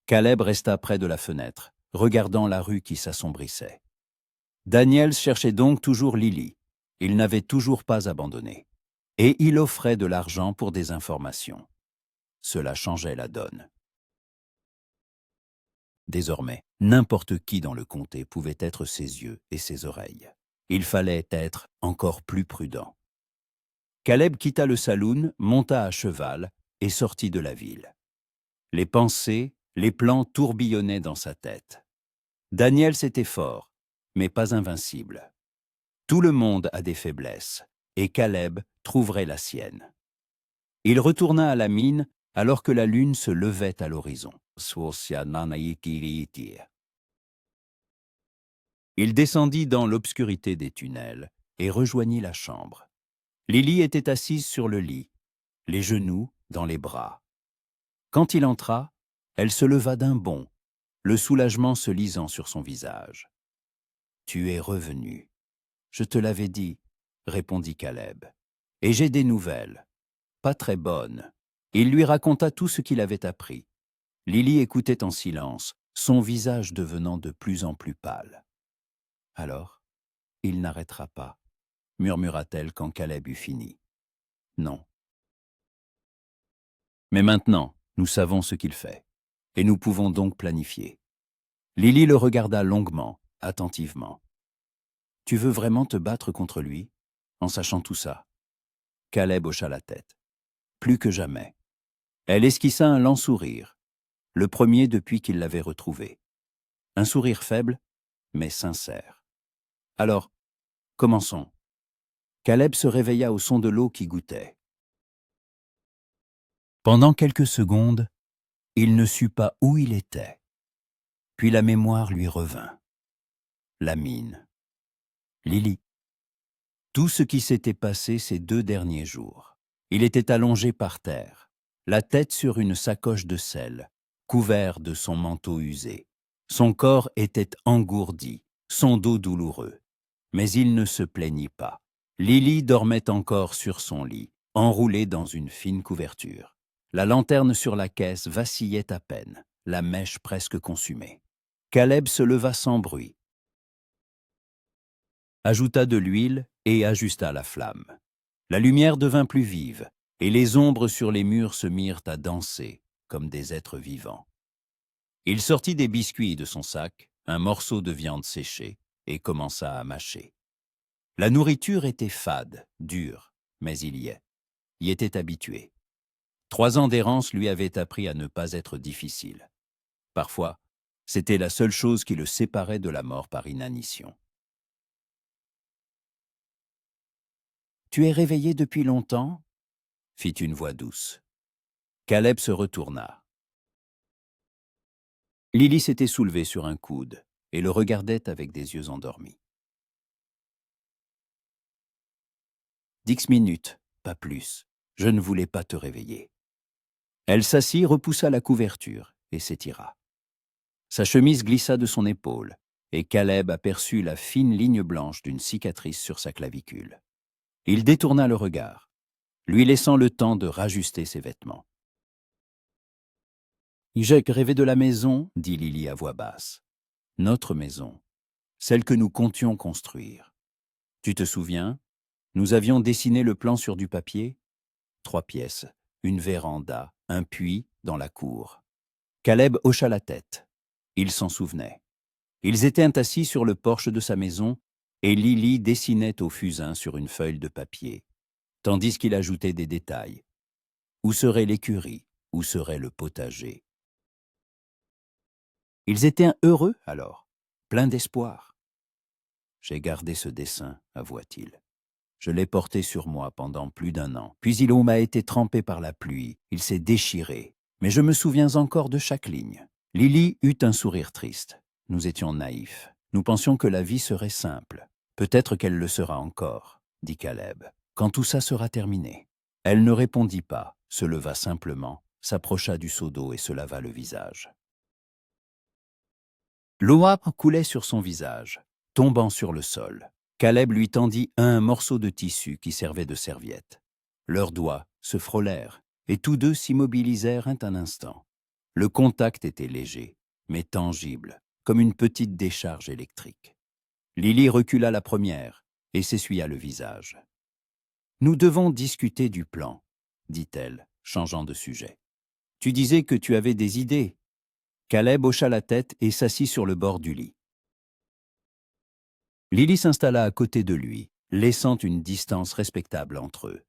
Caleb resta près de la fenêtre, regardant la rue qui s'assombrissait. Daniels cherchait donc toujours Lily. Il n'avait toujours pas abandonné. Et il offrait de l'argent pour des informations. Cela changeait la donne. Désormais, n'importe qui dans le comté pouvait être ses yeux et ses oreilles. Il fallait être encore plus prudent. Caleb quitta le saloon, monta à cheval et sortit de la ville. Les pensées, les plans tourbillonnaient dans sa tête. Daniels était fort, mais pas invincible. Tout le monde a des faiblesses, et Caleb trouverait la sienne. Il retourna à la mine alors que la lune se levait à l'horizon. Il descendit dans l'obscurité des tunnels et rejoignit la chambre. Lily était assise sur le lit, les genoux dans les bras. Quand il entra, elle se leva d'un bond, le soulagement se lisant sur son visage. « Tu es revenu. Je te l'avais dit, » répondit Caleb. « Et j'ai des nouvelles. Pas très bonnes. » Il lui raconta tout ce qu'il avait appris. Lily écoutait en silence, son visage devenant de plus en plus pâle. « Alors, il n'arrêtera pas, » murmura-t-elle quand Caleb eut fini. « Non. Mais maintenant, nous savons ce qu'il fait, et nous pouvons donc planifier. » Lily le regarda longuement, attentivement. « Tu veux vraiment te battre contre lui, en sachant tout ça ?» Caleb hocha la tête. « Plus que jamais. » Elle esquissa un lent sourire, le premier depuis qu'il l'avait retrouvé. Un sourire faible, mais sincère. « Alors, commençons. » Caleb se réveilla au son de l'eau qui gouttait. Pendant quelques secondes, il ne sut pas où il était. Puis la mémoire lui revint. La mine. Lily. Tout ce qui s'était passé ces 2 derniers jours. Il était allongé par terre, la tête sur une sacoche de sel, couvert de son manteau usé. Son corps était engourdi, son dos douloureux. Mais il ne se plaignit pas. Lily dormait encore sur son lit, enroulée dans une fine couverture. La lanterne sur la caisse vacillait à peine, la mèche presque consumée. Caleb se leva sans bruit, ajouta de l'huile et ajusta la flamme. La lumière devint plus vive, et les ombres sur les murs se mirent à danser comme des êtres vivants. Il sortit des biscuits de son sac, un morceau de viande séchée, et commença à mâcher. La nourriture était fade, dure, mais il y était habitué. 3 ans d'errance lui avaient appris à ne pas être difficile. Parfois, c'était la seule chose qui le séparait de la mort par inanition. « Tu es réveillé depuis longtemps ?» fit une voix douce. Caleb se retourna. Lily s'était soulevée sur un coude et le regardait avec des yeux endormis. 10 minutes, pas plus. Je ne voulais pas te réveiller. Elle s'assit, repoussa la couverture et s'étira. Sa chemise glissa de son épaule et Caleb aperçut la fine ligne blanche d'une cicatrice sur sa clavicule. Il détourna le regard, lui laissant le temps de rajuster ses vêtements. « J'ai rêvé de la maison, dit Lily à voix basse. Notre maison, celle que nous comptions construire. Tu te souviens? Nous avions dessiné le plan sur du papier. 3 pièces, une véranda, un puits dans la cour. Caleb hocha la tête. Il s'en souvenait. Ils étaient assis sur le porche de sa maison et Lily dessinait au fusain sur une feuille de papier, tandis qu'il ajoutait des détails. Où serait l'écurie? Où serait le potager? Ils étaient heureux alors, pleins d'espoir. J'ai gardé ce dessin, avoua-t-il. Je l'ai porté sur moi pendant plus d'1 an. Puis il m'a été trempé par la pluie. Il s'est déchiré. Mais je me souviens encore de chaque ligne. Lily eut un sourire triste. Nous étions naïfs. Nous pensions que la vie serait simple. Peut-être qu'elle le sera encore, dit Caleb, quand tout ça sera terminé. Elle ne répondit pas, se leva simplement, s'approcha du seau d'eau et se lava le visage. L'eau âpre coulait sur son visage, tombant sur le sol. Caleb lui tendit un morceau de tissu qui servait de serviette. Leurs doigts se frôlèrent et tous deux s'immobilisèrent un instant. Le contact était léger, mais tangible, comme une petite décharge électrique. Lily recula la première et s'essuya le visage. « Nous devons discuter du plan, » dit-elle, changeant de sujet. « Tu disais que tu avais des idées. » Caleb hocha la tête et s'assit sur le bord du lit. Lily s'installa à côté de lui, laissant une distance respectable entre eux.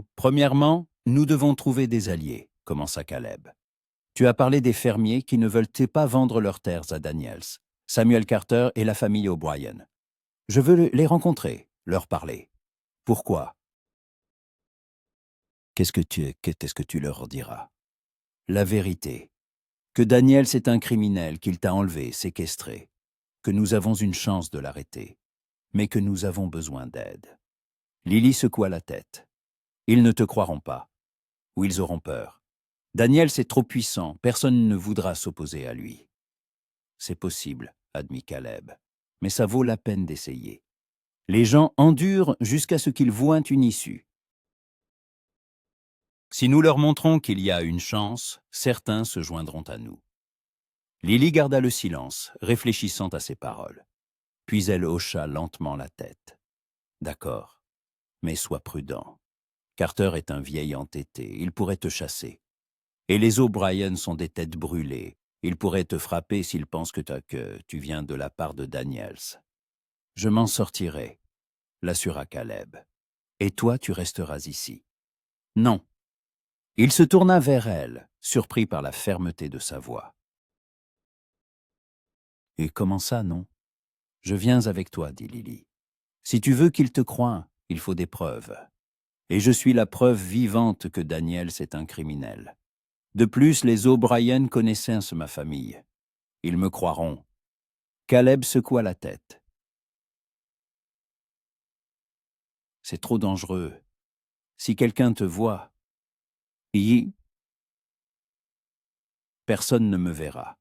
« Premièrement, nous devons trouver des alliés, » commença Caleb. « Tu as parlé des fermiers qui ne veulent pas vendre leurs terres à Daniels, Samuel Carter et la famille O'Brien. Je veux les rencontrer, leur parler. Pourquoi? Qu'est-ce que tu leur diras? La vérité. Que Daniels est un criminel, qu'il t'a enlevé, séquestré. Que nous avons une chance de l'arrêter, mais que nous avons besoin d'aide. » Lily secoua la tête. « Ils ne te croiront pas. Ou ils auront peur. Daniels est trop puissant, personne ne voudra s'opposer à lui. » C'est possible, admit Caleb, mais ça vaut la peine d'essayer. Les gens endurent jusqu'à ce qu'ils voient une issue. Si nous leur montrons qu'il y a une chance, certains se joindront à nous. Lily garda le silence, réfléchissant à ses paroles. Puis elle hocha lentement la tête. « D'accord, mais sois prudent. Carter est un vieil entêté, il pourrait te chasser. Et les O'Brien sont des têtes brûlées. Il pourrait te frapper s'il pense que tu viens de la part de Daniels. Je m'en sortirai, » l'assura Caleb. « Et toi, tu resteras ici. » Non. Il se tourna vers elle, surpris par la fermeté de sa voix. « Et comment ça, non? Je viens avec toi, dit Lily. Si tu veux qu'il te croie, il faut des preuves. Et je suis la preuve vivante que Daniels est un criminel. De plus, les O'Brien connaissaient ma famille. Ils me croiront. » Caleb secoua la tête. « C'est trop dangereux. Si quelqu'un te voit, personne ne me verra.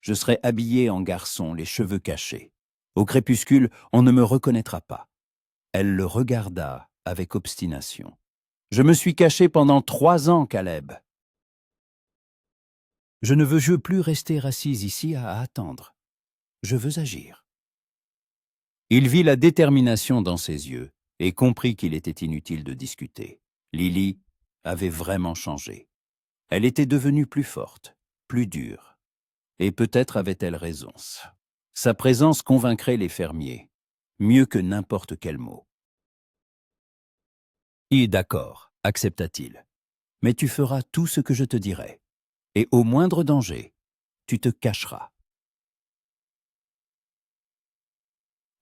Je serai habillé en garçon, les cheveux cachés. Au crépuscule, on ne me reconnaîtra pas. » Elle le regarda avec obstination. « Je me suis caché pendant 3 ans, Caleb. Je ne veux plus rester assise ici à attendre. Je veux agir. » Il vit la détermination dans ses yeux et comprit qu'il était inutile de discuter. Lily avait vraiment changé. Elle était devenue plus forte, plus dure. Et peut-être avait-elle raison. Sa présence convaincrait les fermiers, mieux que n'importe quel mot. « D'accord, accepta-t-il. Mais tu feras tout ce que je te dirai. Et au moindre danger, tu te cacheras. »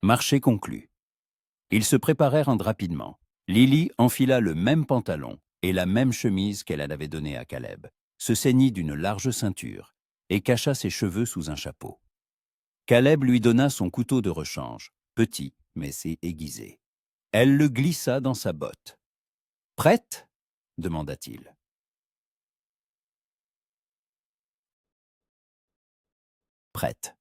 Marché conclu. Ils se préparèrent rapidement. Lily enfila le même pantalon et la même chemise qu'elle avait donnée à Caleb, se ceignit d'une large ceinture et cacha ses cheveux sous un chapeau. Caleb lui donna son couteau de rechange, petit mais c'est aiguisé. Elle le glissa dans sa botte. « Prête ?» demanda-t-il. Prête.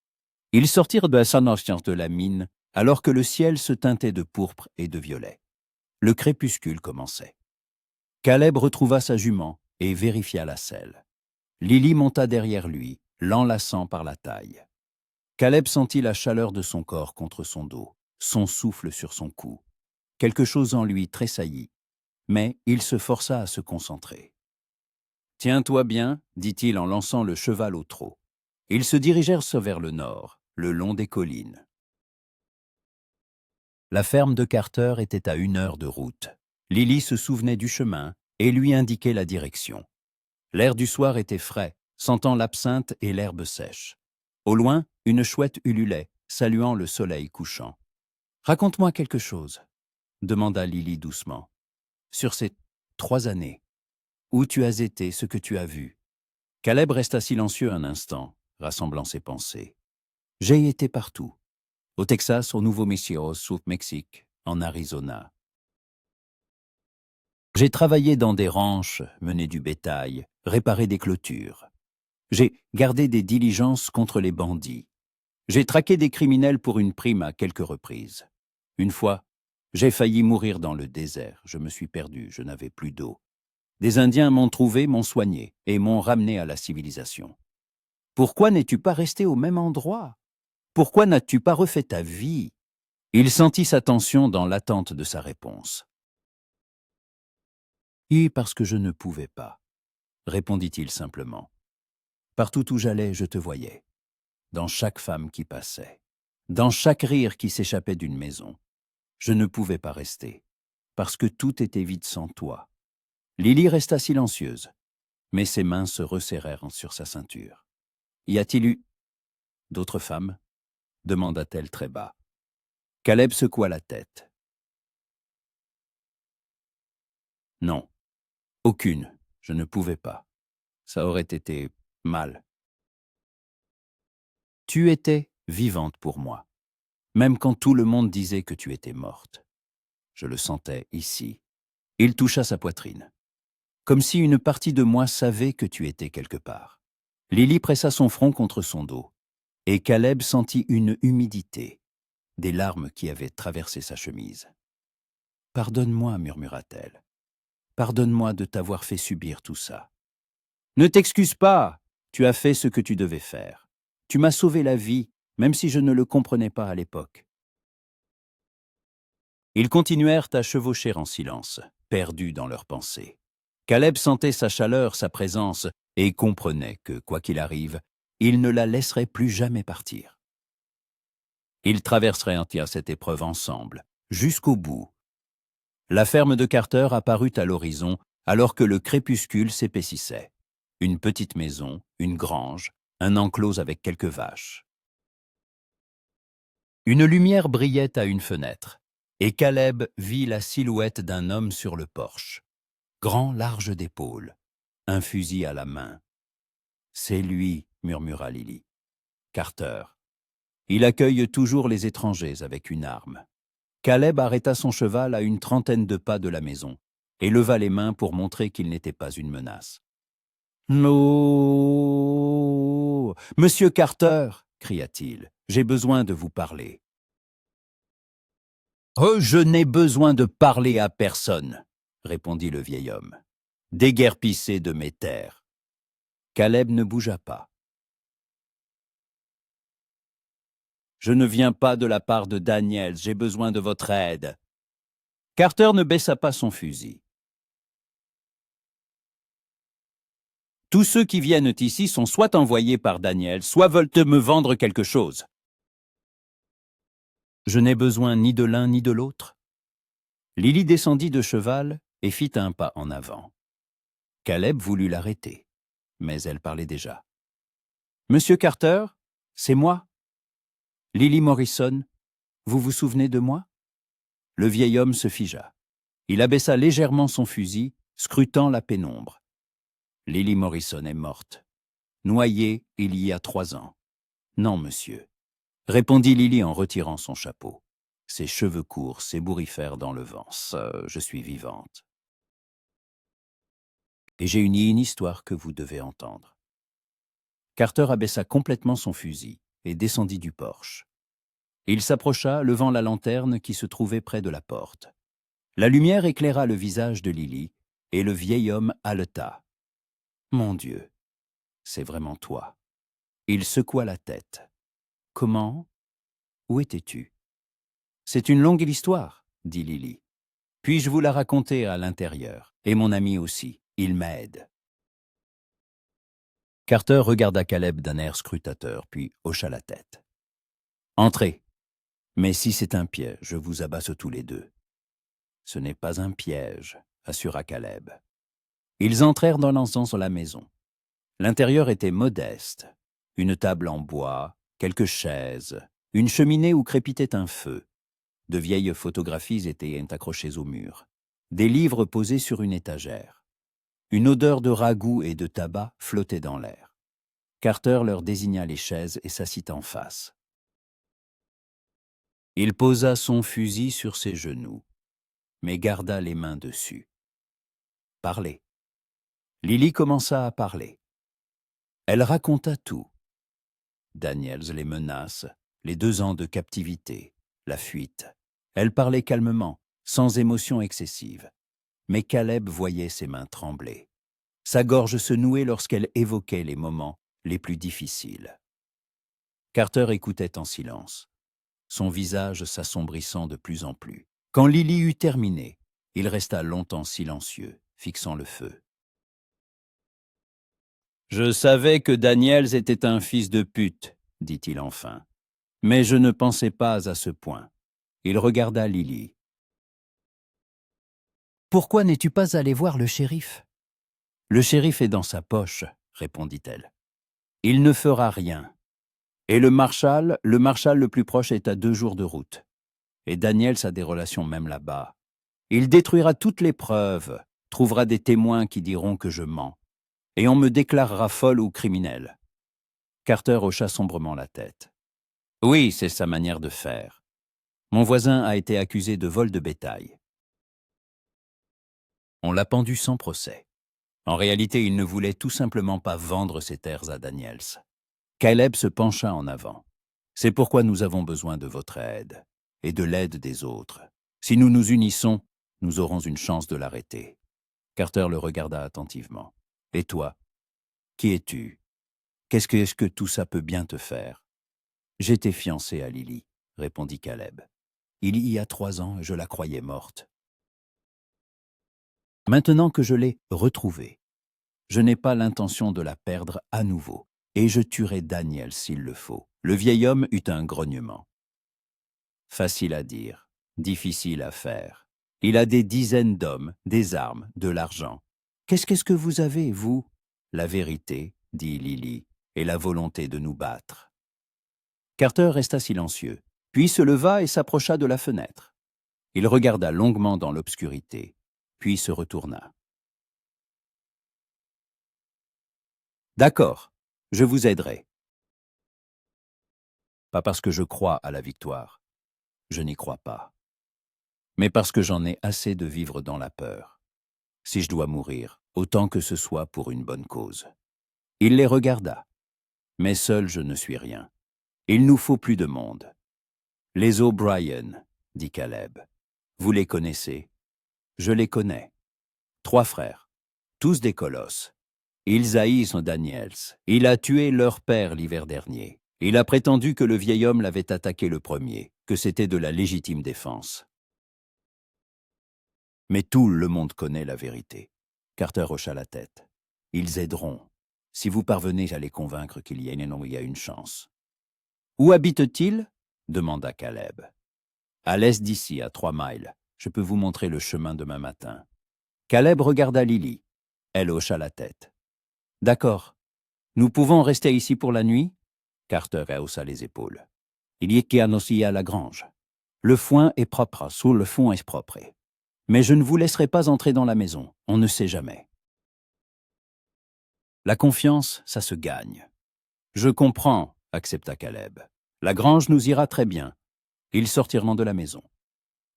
Ils sortirent de la sonation de la mine alors que le ciel se teintait de pourpre et de violet. Le crépuscule commençait. Caleb retrouva sa jument et vérifia la selle. Lily monta derrière lui, l'enlaçant par la taille. Caleb sentit la chaleur de son corps contre son dos, son souffle sur son cou. Quelque chose en lui tressaillit, mais il se força à se concentrer. « Tiens-toi bien, dit-il en lançant le cheval au trot. » Ils se dirigèrent vers le nord, le long des collines. La ferme de Carter était à 1 heure de route. Lily se souvenait du chemin et lui indiquait la direction. L'air du soir était frais, sentant l'absinthe et l'herbe sèche. Au loin, une chouette ululait, saluant le soleil couchant. « Raconte-moi quelque chose, » demanda Lily doucement. « Sur ces 3 années, où tu as été, ce que tu as vu. » Caleb resta silencieux un instant, rassemblant ses pensées. « J'ai été partout. Au Texas, au Nouveau-Mexico, au Mexique, en Arizona. J'ai travaillé dans des ranches, mené du bétail, réparé des clôtures. J'ai gardé des diligences contre les bandits. J'ai traqué des criminels pour une prime à quelques reprises. Une fois, j'ai failli mourir dans le désert. Je me suis perdu, je n'avais plus d'eau. Des Indiens m'ont trouvé, m'ont soigné et m'ont ramené à la civilisation. Pourquoi n'es-tu pas resté au même endroit? Pourquoi n'as-tu pas refait ta vie? » Il sentit sa tension dans l'attente de sa réponse. « Et parce que je ne pouvais pas, » répondit-il simplement. « Partout où j'allais, je te voyais. Dans chaque femme qui passait, dans chaque rire qui s'échappait d'une maison. Je ne pouvais pas rester, parce que tout était vide sans toi. » Lily resta silencieuse, mais ses mains se resserrèrent sur sa ceinture. « Y a-t-il eu d'autres femmes ?» demanda-t-elle très bas. Caleb secoua la tête. « Non, aucune, je ne pouvais pas. Ça aurait été mal. Tu étais vivante pour moi, même quand tout le monde disait que tu étais morte. Je le sentais ici. » Il toucha sa poitrine, comme si une partie de moi savait que tu étais quelque part. Lily pressa son front contre son dos, et Caleb sentit une humidité, des larmes qui avaient traversé sa chemise. « Pardonne-moi, murmura-t-elle. Pardonne-moi de t'avoir fait subir tout ça. »« Ne t'excuse pas, tu as fait ce que tu devais faire. Tu m'as sauvé la vie, même si je ne le comprenais pas à l'époque. » Ils continuèrent à chevaucher en silence, perdus dans leurs pensées. Caleb sentait sa chaleur, sa présence, et comprenait que, quoi qu'il arrive, il ne la laisserait plus jamais partir. Ils traverseraient cette épreuve ensemble, jusqu'au bout. La ferme de Carter apparut à l'horizon alors que le crépuscule s'épaississait. Une petite maison, une grange, un enclos avec quelques vaches. Une lumière brillait à une fenêtre, et Caleb vit la silhouette d'un homme sur le porche. Grand, large d'épaules, un fusil à la main. « C'est lui, » murmura Lily. « Carter. Il accueille toujours les étrangers avec une arme. » Caleb arrêta son cheval à une 30aine de pas de la maison et leva les mains pour montrer qu'il n'était pas une menace. « Non, Monsieur Carter, » cria-t-il, « j'ai besoin de vous parler. »« Oh, je n'ai besoin de parler à personne, » répondit le vieil homme. « Déguerpissez de mes terres. » Caleb ne bougea pas. « Je ne viens pas de la part de Daniels, j'ai besoin de votre aide. » Carter ne baissa pas son fusil. Tous ceux qui viennent ici sont soit envoyés par Daniel, soit veulent me vendre quelque chose. Je n'ai besoin ni de l'un ni de l'autre. Lily descendit de cheval et fit un pas en avant. Caleb voulut l'arrêter, mais elle parlait déjà. « Monsieur Carter, c'est moi. Lily Morrison, vous vous souvenez de moi ?» Le vieil homme se figea. Il abaissa légèrement son fusil, scrutant la pénombre. Lily Morrison est morte. Noyée il y a 3 ans. Non, monsieur, répondit Lily en retirant son chapeau. Ses cheveux courts s'ébouriffèrent dans le vent. Je suis vivante. Et j'ai une histoire que vous devez entendre. Carter abaissa complètement son fusil et descendit du porche. Il s'approcha, levant la lanterne qui se trouvait près de la porte. La lumière éclaira le visage de Lily, et le vieil homme haleta. « Mon Dieu, c'est vraiment toi. » Il secoua la tête. « Comment? Où étais-tu? » « C'est une longue histoire, » dit Lily. « Puis-je vous la raconter à l'intérieur? Et mon ami aussi, il m'aide. » Carter regarda Caleb d'un air scrutateur, puis hocha la tête. « Entrez. Mais si c'est un piège, je vous abasse tous les deux. » « Ce n'est pas un piège, » assura Caleb. Ils entrèrent dans l'enceinte sur la maison. L'intérieur était modeste. Une table en bois, quelques chaises, une cheminée où crépitait un feu. De vieilles photographies étaient accrochées au mur. Des livres posés sur une étagère. Une odeur de ragoût et de tabac flottait dans l'air. Carter leur désigna les chaises et s'assit en face. Il posa son fusil sur ses genoux, mais garda les mains dessus. « Parlez. » Lily commença à parler. Elle raconta tout. Daniels, les menaces, les 2 ans de captivité, la fuite. Elle parlait calmement, sans émotion excessive. Mais Caleb voyait ses mains trembler. Sa gorge se nouait lorsqu'elle évoquait les moments les plus difficiles. Carter écoutait en silence, son visage s'assombrissant de plus en plus. Quand Lily eut terminé, il resta longtemps silencieux, fixant le feu. « Je savais que Daniels était un fils de pute, » dit-il enfin. « Mais je ne pensais pas à ce point. » Il regarda Lily. « Pourquoi n'es-tu pas allé voir le shérif ? » « Le shérif est dans sa poche, » répondit-elle. « Il ne fera rien. Et le marshal le plus proche est à 2 jours de route. Et Daniels a des relations même là-bas. Il détruira toutes les preuves, trouvera des témoins qui diront que je mens. Et on me déclarera folle ou criminelle. » Carter hocha sombrement la tête. « Oui, c'est sa manière de faire. Mon voisin a été accusé de vol de bétail. On l'a pendu sans procès. En réalité, il ne voulait tout simplement pas vendre ses terres à Daniels. » Caleb se pencha en avant. « C'est pourquoi nous avons besoin de votre aide, et de l'aide des autres. Si nous nous unissons, nous aurons une chance de l'arrêter. » Carter le regarda attentivement. « Et toi? Qui es-tu? Qu'est-ce que tout ça peut bien te faire? » « J'étais fiancé à Lily, » répondit Caleb. « Il y a 3 ans, je la croyais morte. Maintenant que je l'ai retrouvée, je n'ai pas l'intention de la perdre à nouveau, et je tuerai Daniel s'il le faut. » Le vieil homme eut un grognement. « Facile à dire, difficile à faire. Il a des dizaines d'hommes, des armes, de l'argent. Qu'est-ce que vous avez, vous? » « La vérité, » dit Lily, « et la volonté de nous battre. » Carter resta silencieux, puis se leva et s'approcha de la fenêtre. Il regarda longuement dans l'obscurité, puis se retourna. « D'accord, je vous aiderai. Pas parce que je crois à la victoire, je n'y crois pas, mais parce que j'en ai assez de vivre dans la peur. Si je dois mourir, autant que ce soit pour une bonne cause. » Il les regarda. « Mais seul je ne suis rien. Il nous faut plus de monde. »« Les O'Brien, » dit Caleb. « Vous les connaissez? » ?»« Je les connais. 3 frères, tous des colosses. Ils haïssent Daniels. Il a tué leur père l'hiver dernier. Il a prétendu que le vieil homme l'avait attaqué le premier, que c'était de la légitime défense. Mais tout le monde connaît la vérité. » Carter hocha la tête. « Ils aideront. si vous parvenez à les convaincre qu'il y a une chance. Où habite-t-il? Demanda Caleb. À l'est d'ici, à 3 miles. Je peux vous montrer le chemin demain matin. Caleb regarda Lily. Elle hocha la tête. D'accord. Nous pouvons rester ici pour la nuit? Carter haussa les épaules. Il y a aussi à la grange. Le foin est propre, sous le fond est propre. Mais je ne vous laisserai pas entrer dans la maison, on ne sait jamais. La confiance, ça se gagne. Je comprends, accepta Caleb. La grange nous ira très bien. Ils sortiront de la maison.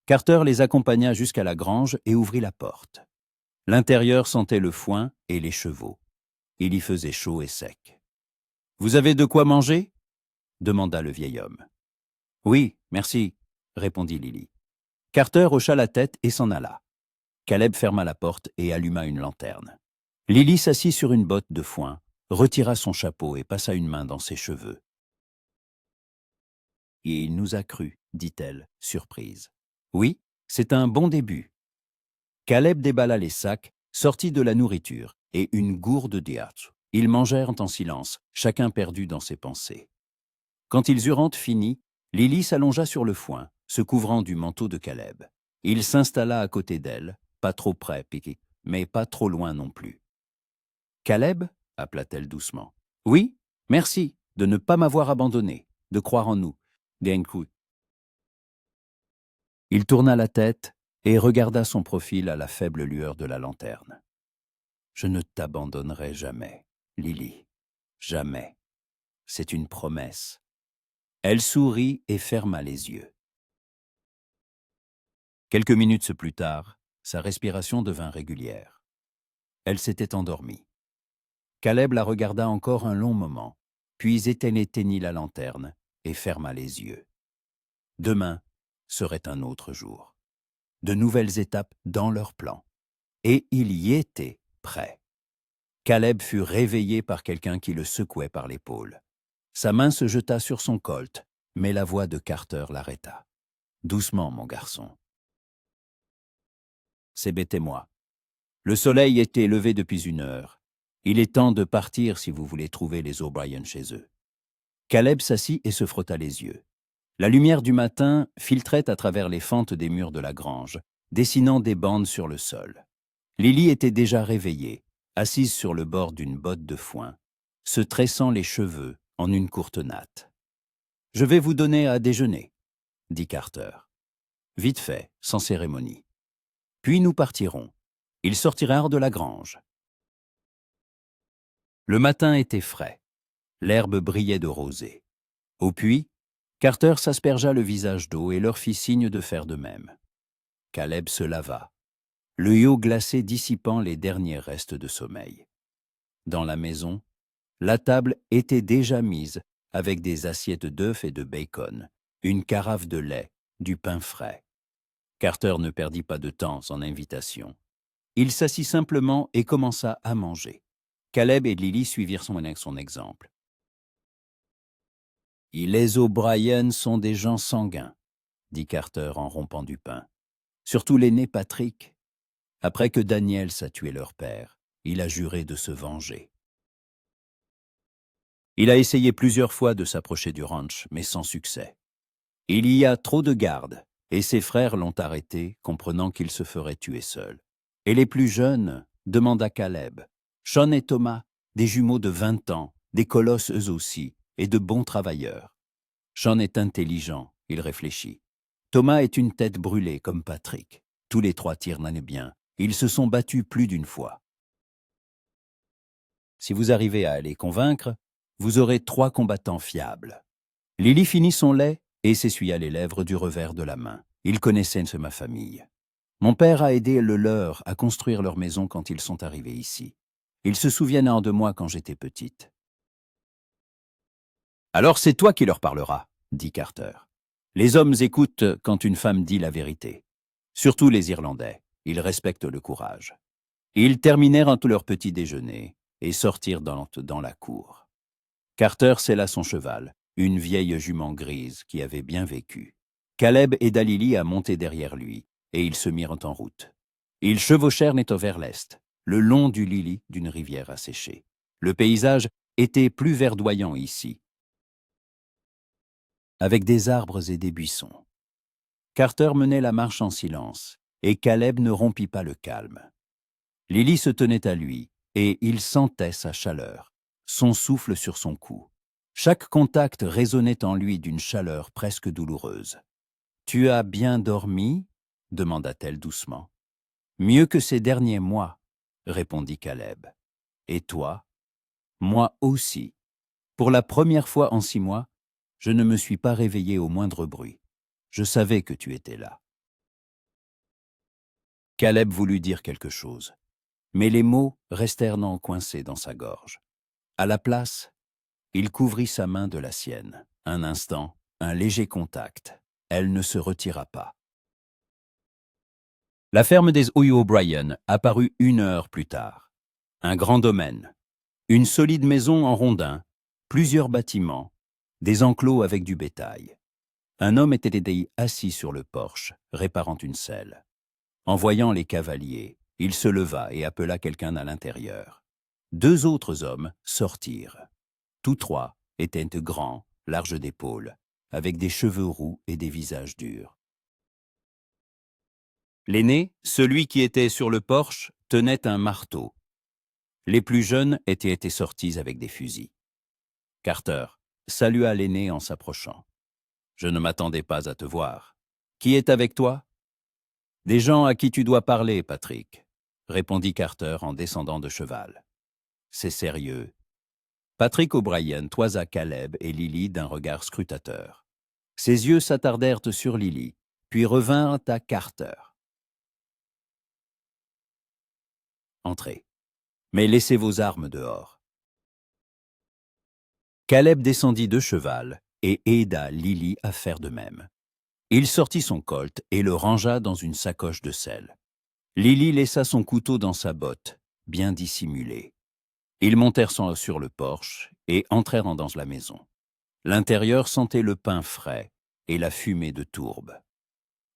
Carter les accompagna jusqu'à la grange et ouvrit la porte. L'intérieur sentait le foin et les chevaux. Il y faisait chaud et sec. « Vous avez de quoi manger ?» demanda le vieil homme. « Oui, merci, » répondit Lily. Carter hocha la tête et s'en alla. Caleb ferma la porte et alluma une lanterne. Lily s'assit sur une botte de foin, retira son chapeau et passa une main dans ses cheveux. « Et il nous a cru, dit-elle, surprise. « Oui, c'est un bon début. » Caleb déballa les sacs, sortit de la nourriture et une gourde d'yacht. Ils mangèrent en silence, chacun perdu dans ses pensées. Quand ils eurent fini, Lily s'allongea sur le foin, se couvrant du manteau de Caleb. Il s'installa à côté d'elle, pas trop près, mais pas trop loin non plus. « Caleb » appela-t-elle doucement. « Oui, merci de ne pas m'avoir abandonné, de croire en nous. » D'un coup. Il tourna la tête et regarda son profil à la faible lueur de la lanterne. « Je ne t'abandonnerai jamais, Lily, jamais. C'est une promesse. » Elle sourit et ferma les yeux. Quelques minutes plus tard, sa respiration devint régulière. Elle s'était endormie. Caleb la regarda encore un long moment, puis éteignit la lanterne et ferma les yeux. Demain serait un autre jour. De nouvelles étapes dans leur plan. Et il y était prêt. Caleb fut réveillé par quelqu'un qui le secouait par l'épaule. Sa main se jeta sur son colt, mais la voix de Carter l'arrêta. « Doucement, mon garçon. » C'est bête et moi. Le soleil était levé depuis 1 heure. Il est temps de partir si vous voulez trouver les O'Brien chez eux. Caleb s'assit et se frotta les yeux. La lumière du matin filtrait à travers les fentes des murs de la grange, dessinant des bandes sur le sol. Lily était déjà réveillée, assise sur le bord d'une botte de foin, se tressant les cheveux en une courte natte. « Je vais vous donner à déjeuner, » dit Carter. Vite fait, sans cérémonie. Puis nous partirons. Ils sortirent de la grange. Le matin était frais. L'herbe brillait de rosée. Au puits, Carter s'aspergea le visage d'eau et leur fit signe de faire de même. Caleb se lava, l'œil glacé dissipant les derniers restes de sommeil. Dans la maison, la table était déjà mise avec des assiettes d'œufs et de bacon, une carafe de lait, du pain frais. Carter ne perdit pas de temps en invitation. Il s'assit simplement et commença à manger. Caleb et Lily suivirent son exemple. « Les O'Brien sont des gens sanguins, » dit Carter en rompant du pain. « Surtout l'aîné Patrick. Après que Daniels a tué leur père, il a juré de se venger. Il a essayé plusieurs fois de s'approcher du ranch, mais sans succès. Il y a trop de gardes, et ses frères l'ont arrêté, comprenant qu'il se ferait tuer seul. Et les plus jeunes, demanda Caleb. Sean et Thomas, des jumeaux de 20 ans, des colosses eux aussi, et de bons travailleurs. Sean est intelligent, il réfléchit. Thomas est une tête brûlée comme Patrick. Tous les 3 tirent bien. Ils se sont battus plus d'1 fois. Si vous arrivez à les convaincre, vous aurez 3 combattants fiables. Lily finit son lait et s'essuya les lèvres du revers de la main. Il connaissait ma famille. Mon père a aidé le leur à construire leur maison quand ils sont arrivés ici. Ils se souviennent de moi quand j'étais petite. « Alors c'est toi qui leur parleras, » dit Carter. « Les hommes écoutent quand une femme dit la vérité. Surtout les Irlandais, ils respectent le courage. » Ils terminèrent leur petit déjeuner et sortirent dans la cour. Carter sella son cheval, une vieille jument grise qui avait bien vécu. Caleb aida Lily à monter derrière lui, et ils se mirent en route. Ils chevauchèrent vers l'est, le long du Lily d'une rivière asséchée. Le paysage était plus verdoyant ici, avec des arbres et des buissons. Carter menait la marche en silence, et Caleb ne rompit pas le calme. Lily se tenait à lui, et il sentait sa chaleur, son souffle sur son cou. Chaque contact résonnait en lui d'une chaleur presque douloureuse. « Tu as bien dormi ?» demanda-t-elle doucement. « Mieux que ces derniers mois, » répondit Caleb. « Et toi ?»« Moi aussi. Pour la première fois en 6 mois, je ne me suis pas réveillé au moindre bruit. Je savais que tu étais là. » Caleb voulut dire quelque chose, mais les mots restèrent coincés dans sa gorge. À la place, il couvrit sa main de la sienne. Un instant, un léger contact. Elle ne se retira pas. La ferme des O'Brien apparut 1 heure plus tard. Un grand domaine, une solide maison en rondins, plusieurs bâtiments, des enclos avec du bétail. Un homme était assis sur le porche, réparant une selle. En voyant les cavaliers, il se leva et appela quelqu'un à l'intérieur. 2 autres hommes sortirent. Tous 3 étaient grands, larges d'épaules, avec des cheveux roux et des visages durs. L'aîné, celui qui était sur le porche, tenait un marteau. Les plus jeunes étaient sortis avec des fusils. Carter salua l'aîné en s'approchant. « Je ne m'attendais pas à te voir. Qui est avec toi ?»« Des gens à qui tu dois parler, Patrick, » répondit Carter en descendant de cheval. « C'est sérieux. » Patrick O'Brien toisa Caleb et Lily d'un regard scrutateur. Ses yeux s'attardèrent sur Lily, puis revinrent à Carter. « Entrez, mais laissez vos armes dehors. » Caleb descendit de cheval et aida Lily à faire de même. Il sortit son colt et le rangea dans une sacoche de selle. Lily laissa son couteau dans sa botte, bien dissimulé. Ils montèrent sur le porche et entrèrent dans la maison. L'intérieur sentait le pain frais et la fumée de tourbe.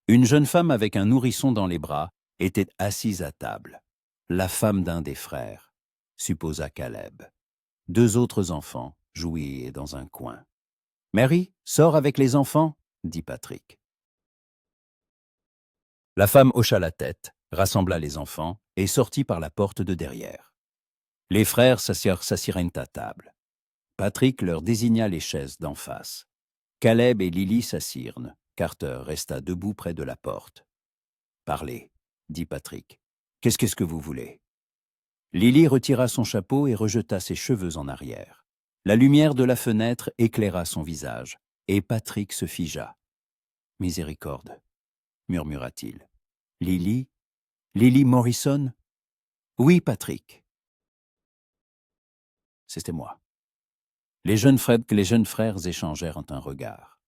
Une jeune femme avec un nourrisson dans les bras était assise à table. La femme d'un des frères, supposa Caleb. 2 autres enfants jouaient dans un coin. « Mary, sors avec les enfants » dit Patrick. La femme hocha la tête, rassembla les enfants et sortit par la porte de derrière. Les frères s'assirent à table. Patrick leur désigna les chaises d'en face. Caleb et Lily s'assirent. Carter resta debout près de la porte. « Parlez, » dit Patrick. « Qu'est-ce que vous voulez ?» Lily retira son chapeau et rejeta ses cheveux en arrière. La lumière de la fenêtre éclaira son visage, et Patrick se figea. « Miséricorde, » murmura-t-il. « Lily Morrison ?»« Oui, Patrick. » C'était moi. Les jeunes frères échangèrent un regard.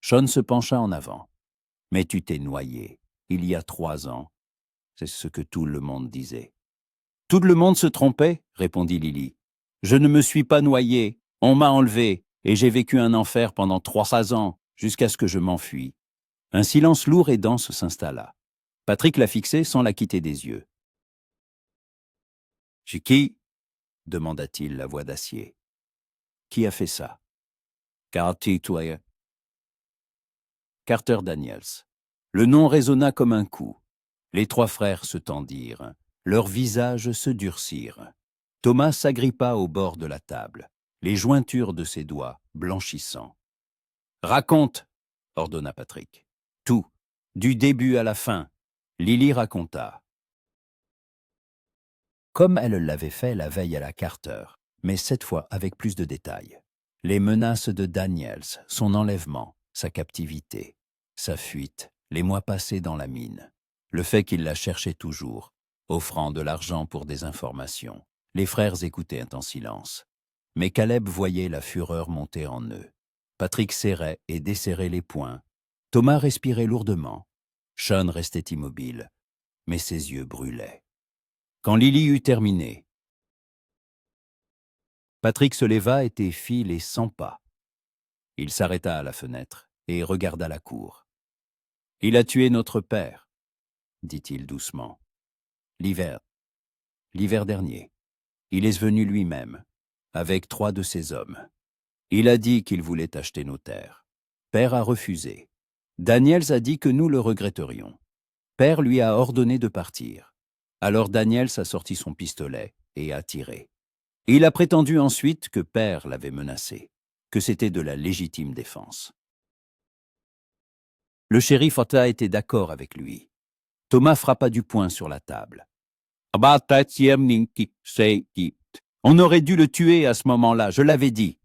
Sean se pencha en avant. « Mais tu t'es noyé, il y a 3 ans. » C'est ce que tout le monde disait. « Tout le monde se trompait, » répondit Lily. « Je ne me suis pas noyé, on m'a enlevé, et j'ai vécu un enfer pendant 300 ans, jusqu'à ce que je m'enfuis. » Un silence lourd et dense s'installa. Patrick la fixait sans la quitter des yeux. « J'ai qui ?» demanda-t-il, la voix d'acier. « Qui a fait ça ?»« Carter Daniels. » Le nom résonna comme un coup. Les 3 frères se tendirent. Leurs visages se durcirent. Thomas s'agrippa au bord de la table, les jointures de ses doigts blanchissant. « Raconte !» ordonna Patrick. « Tout, du début à la fin. » Lily raconta. Comme elle l'avait fait la veille à la Carter, mais cette fois avec plus de détails. Les menaces de Daniels, son enlèvement, sa captivité, sa fuite, les mois passés dans la mine, le fait qu'il la cherchait toujours, offrant de l'argent pour des informations. Les frères écoutaient en silence. Mais Caleb voyait la fureur monter en eux. Patrick serrait et desserrait les poings. Thomas respirait lourdement. Sean restait immobile, mais ses yeux brûlaient. Quand Lily eut terminé, Patrick se leva et fit les 100 pas. Il s'arrêta à la fenêtre et regarda la cour. « Il a tué notre père, » dit-il doucement. « L'hiver dernier. » Il est venu lui-même, avec 3 de ses hommes. Il a dit qu'il voulait acheter nos terres. Père a refusé. Daniels a dit que nous le regretterions. Père lui a ordonné de partir. Alors Daniels a sorti son pistolet et a tiré. Il a prétendu ensuite que Père l'avait menacé, que c'était de la légitime défense. Le shérif Otta était d'accord avec lui. Thomas frappa du poing sur la table. On aurait dû le tuer à ce moment-là, je l'avais dit.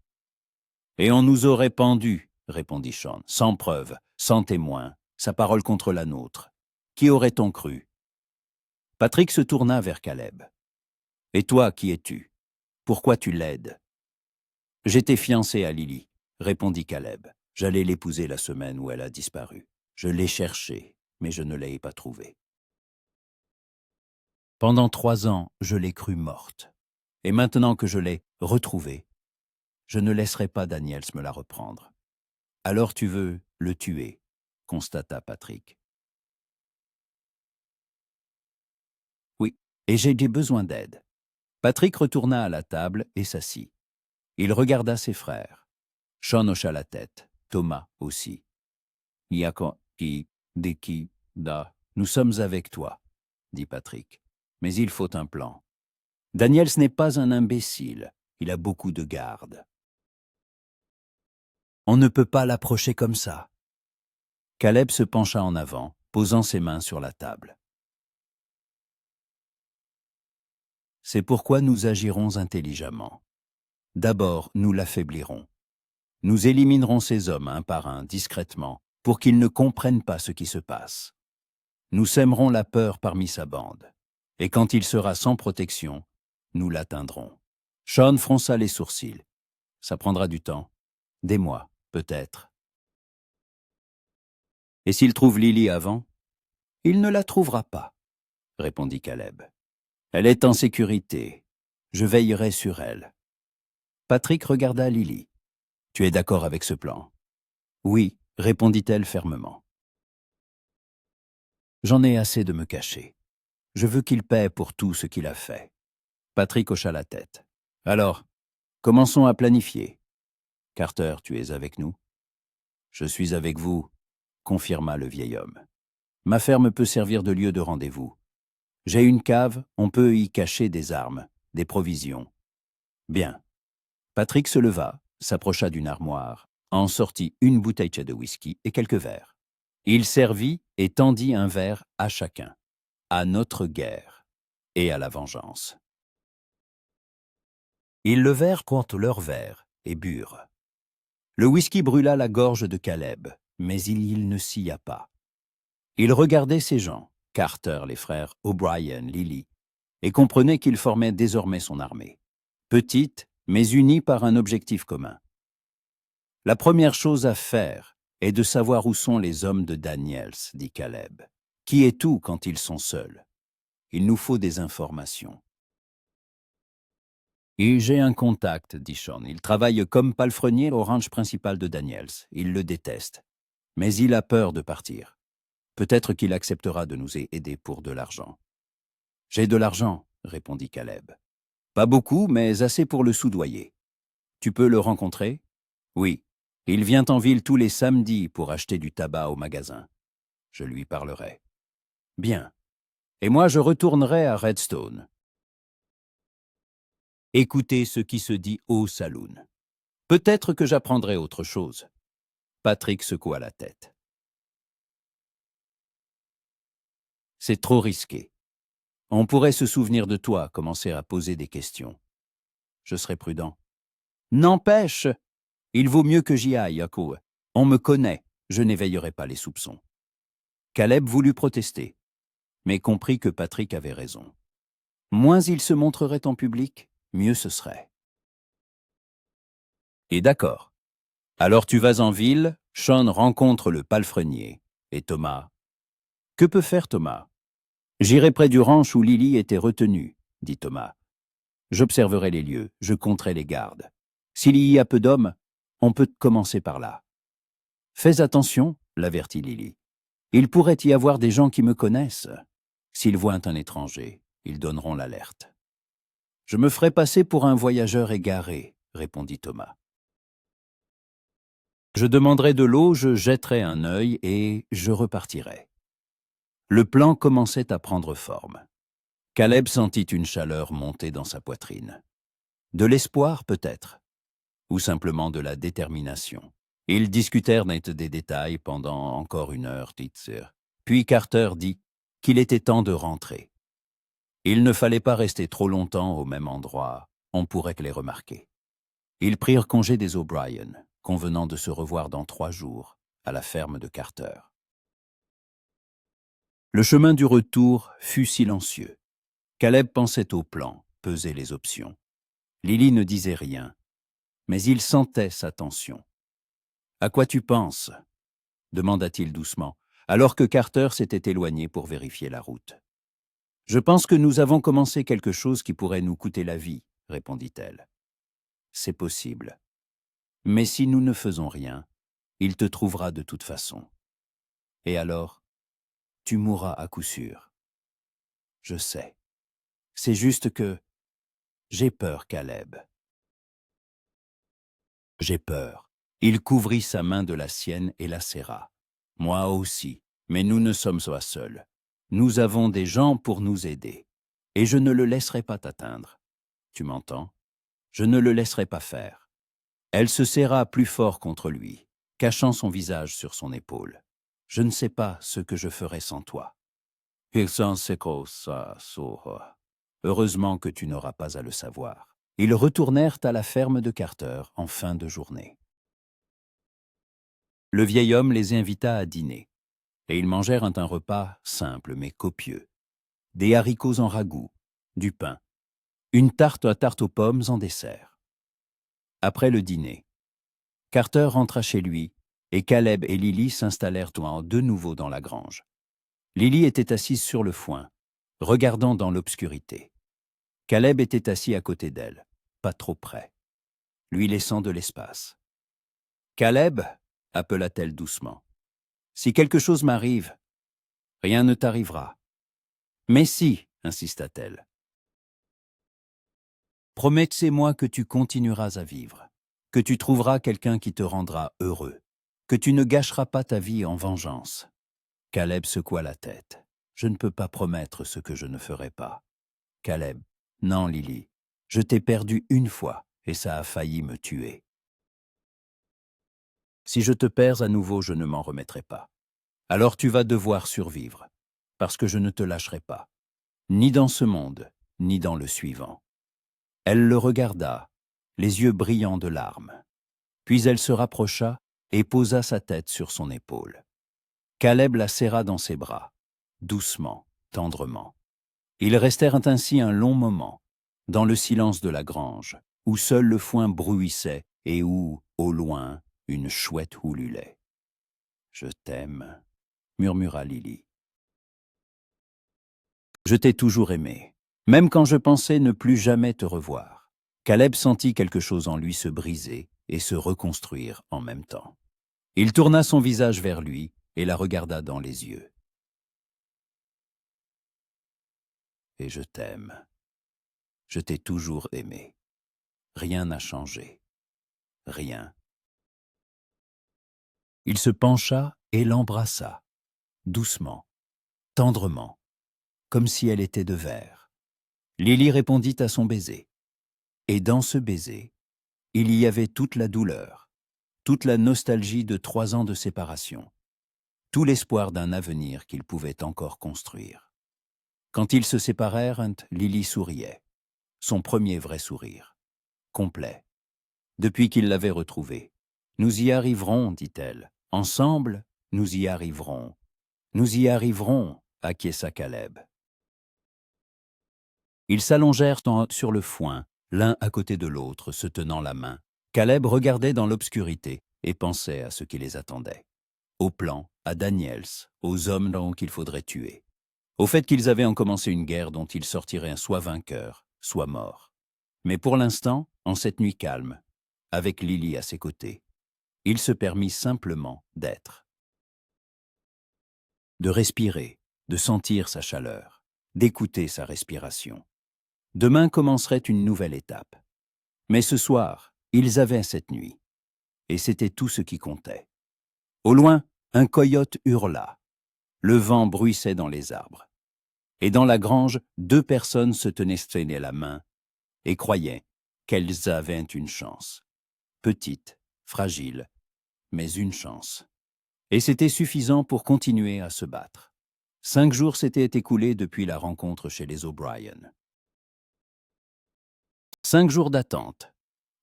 Et on nous aurait pendus, répondit Sean, sans preuve, sans témoin, sa parole contre la nôtre. Qui aurait-on cru? Patrick se tourna vers Caleb. Et toi, qui es-tu? Pourquoi tu l'aides? J'étais fiancé à Lily, répondit Caleb. J'allais l'épouser la semaine où elle a disparu. Je l'ai cherchée, mais je ne l'ai pas trouvée. Pendant 3 ans, je l'ai crue morte. Et maintenant que je l'ai retrouvée, je ne laisserai pas Daniels me la reprendre. Alors tu veux le tuer, constata Patrick. Oui, et j'ai besoin d'aide. Patrick retourna à la table et s'assit. Il regarda ses frères. Sean hocha la tête, Thomas aussi. Nous sommes avec toi, dit Patrick. Mais il faut un plan. Daniels n'est pas un imbécile, il a beaucoup de garde. On ne peut pas l'approcher comme ça. Caleb se pencha en avant, posant ses mains sur la table. C'est pourquoi nous agirons intelligemment. D'abord, nous l'affaiblirons. Nous éliminerons ces hommes un par un, discrètement, pour qu'ils ne comprennent pas ce qui se passe. Nous sèmerons la peur parmi sa bande. Et quand il sera sans protection, nous l'atteindrons. Sean fronça les sourcils. Ça prendra du temps. Des mois, peut-être. Et s'il trouve Lily avant? Il ne la trouvera pas, répondit Caleb. Elle est en sécurité. Je veillerai sur elle. Patrick regarda Lily. Tu es d'accord avec ce plan? Oui, répondit-elle fermement. J'en ai assez de me cacher. Je veux qu'il paie pour tout ce qu'il a fait. Patrick hocha la tête. Alors, commençons à planifier. Carter, tu es avec nous? Je suis avec vous, confirma le vieil homme. Ma ferme peut servir de lieu de rendez-vous. J'ai une cave, on peut y cacher des armes, des provisions. Bien. Patrick se leva, s'approcha d'une armoire, en sortit une bouteille de whisky et quelques verres. Il servit et tendit un verre à chacun, à notre guerre et à la vengeance. Ils levèrent contre leur verre et burent. Le whisky brûla la gorge de Caleb, mais il ne scia pas. Il regardait ses gens, Carter, les frères O'Brien, Lily, et comprenait qu'ils formaient désormais son armée, petite, mais unie par un objectif commun. La première chose à faire est de savoir où sont les hommes de Daniels, dit Caleb. Qui est où quand ils sont seuls? Il nous faut des informations. Et j'ai un contact, dit Sean. Il travaille comme palefrenier au ranch principal de Daniels. Il le déteste. Mais il a peur de partir. Peut-être qu'il acceptera de nous aider pour de l'argent. J'ai de l'argent, répondit Caleb. Pas beaucoup, mais assez pour le soudoyer. Tu peux le rencontrer? Oui. Il vient en ville tous les samedis pour acheter du tabac au magasin. Je lui parlerai. Bien. Et moi, je retournerai à Redstone. Écoutez ce qui se dit au saloon. Peut-être que j'apprendrai autre chose. Patrick secoua la tête. C'est trop risqué. On pourrait se souvenir de toi, commencer à poser des questions. Je serai prudent. N'empêche, il vaut mieux que j'y aille, Yako. On me connaît, je n'éveillerai pas les soupçons. Caleb voulut protester, mais comprit que Patrick avait raison. Moins il se montrerait en public, mieux ce serait. Et d'accord. Alors tu vas en ville, Sean rencontre le palefrenier. Et Thomas? Que peut faire Thomas? J'irai près du ranch où Lily était retenue, dit Thomas. J'observerai les lieux, je compterai les gardes. S'il y a peu d'hommes, on peut commencer par là. Fais attention, l'avertit Lily. Il pourrait y avoir des gens qui me connaissent. S'ils voient un étranger, ils donneront l'alerte. Je me ferai passer pour un voyageur égaré, répondit Thomas. Je demanderai de l'eau, je jetterai un œil et je repartirai. Le plan commençait à prendre forme. Caleb sentit une chaleur monter dans sa poitrine. De l'espoir peut-être, ou simplement de la détermination. Ils discutèrent net des détails pendant encore 1 heure, puis Carter dit qu'il était temps de rentrer. Il ne fallait pas rester trop longtemps au même endroit, on pourrait les remarquer. Ils prirent congé des O'Brien, convenant de se revoir dans 3 jours, à la ferme de Carter. Le chemin du retour fut silencieux. Caleb pensait au plan, pesait les options. Lily ne disait rien, mais il sentait sa tension. « À quoi tu penses ?» demanda-t-il doucement, alors que Carter s'était éloigné pour vérifier la route. « Je pense que nous avons commencé quelque chose qui pourrait nous coûter la vie, » répondit-elle. « C'est possible. Mais si nous ne faisons rien, il te trouvera de toute façon. Et alors, tu mourras à coup sûr. Je sais. C'est juste que j'ai peur, Caleb. J'ai peur. » Il couvrit sa main de la sienne et la serra. « Moi aussi, mais nous ne sommes pas seuls. Nous avons des gens pour nous aider. Et je ne le laisserai pas t'atteindre. Tu m'entends? Je ne le laisserai pas faire. » Elle se serra plus fort contre lui, cachant son visage sur son épaule. « Je ne sais pas ce que je ferai sans toi. » Heureusement que tu n'auras pas à le savoir. Ils retournèrent à la ferme de Carter en fin de journée. Le vieil homme les invita à dîner, et ils mangèrent un repas simple mais copieux. Des haricots en ragoût, du pain, une tarte à tarte aux pommes en dessert. Après le dîner, Carter rentra chez lui, et Caleb et Lily s'installèrent de nouveau dans la grange. Lily était assise sur le foin, regardant dans l'obscurité. Caleb était assis à côté d'elle, pas trop près, lui laissant de l'espace. « Caleb » appela-t-elle doucement. « Si quelque chose m'arrive, rien ne t'arrivera. »« Mais si, » insista-t-elle. « Promets-moi que tu continueras à vivre, que tu trouveras quelqu'un qui te rendra heureux, que tu ne gâcheras pas ta vie en vengeance. » Caleb secoua la tête. « Je ne peux pas promettre ce que je ne ferai pas. » Caleb. « Non, Lily, je t'ai perdu 1 fois et ça a failli me tuer. Si je te perds à nouveau, je ne m'en remettrai pas. Alors tu vas devoir survivre, parce que je ne te lâcherai pas, ni dans ce monde, ni dans le suivant. » Elle le regarda, les yeux brillants de larmes. Puis elle se rapprocha et posa sa tête sur son épaule. Caleb la serra dans ses bras, doucement, tendrement. Ils restèrent ainsi un long moment, dans le silence de la grange, où seul le foin bruissait et où, au loin, une chouette ululait. « Je t'aime, » murmura Lily. « Je t'ai toujours aimé, même quand je pensais ne plus jamais te revoir. » Caleb sentit quelque chose en lui se briser et se reconstruire en même temps. Il tourna son visage vers lui et la regarda dans les yeux. « Et je t'aime. Je t'ai toujours aimé. Rien n'a changé. Rien. » Il se pencha et l'embrassa, doucement, tendrement, comme si elle était de verre. Lily répondit à son baiser. Et dans ce baiser, il y avait toute la douleur, toute la nostalgie de 3 ans de séparation, tout l'espoir d'un avenir qu'ils pouvaient encore construire. Quand ils se séparèrent, Lily souriait, son premier vrai sourire, complet. Depuis qu'il l'avait retrouvé. « Nous y arriverons, dit-elle. Ensemble, nous y arriverons. Nous y arriverons, acquiesça Caleb. » Ils s'allongèrent sur le foin, l'un à côté de l'autre, se tenant la main. Caleb regardait dans l'obscurité et pensait à ce qui les attendait. Au plan, à Daniels, aux hommes qu'il faudrait tuer. Au fait qu'ils avaient commencé une guerre dont ils sortiraient soit vainqueurs, soit morts. Mais pour l'instant, en cette nuit calme, avec Lily à ses côtés, il se permit simplement d'être. De respirer, de sentir sa chaleur, d'écouter sa respiration, Demain commencerait une nouvelle étape. Mais ce soir, ils avaient cette nuit. Et c'était tout ce qui comptait. Au loin, un coyote hurla. Le vent bruissait dans les arbres. Et dans la grange, 2 personnes se tenaient la main et croyaient qu'elles avaient une chance. Petite, fragile, mais une chance. Et c'était suffisant pour continuer à se battre. 5 jours s'étaient écoulés depuis la rencontre chez les O'Brien. 5 jours d'attente,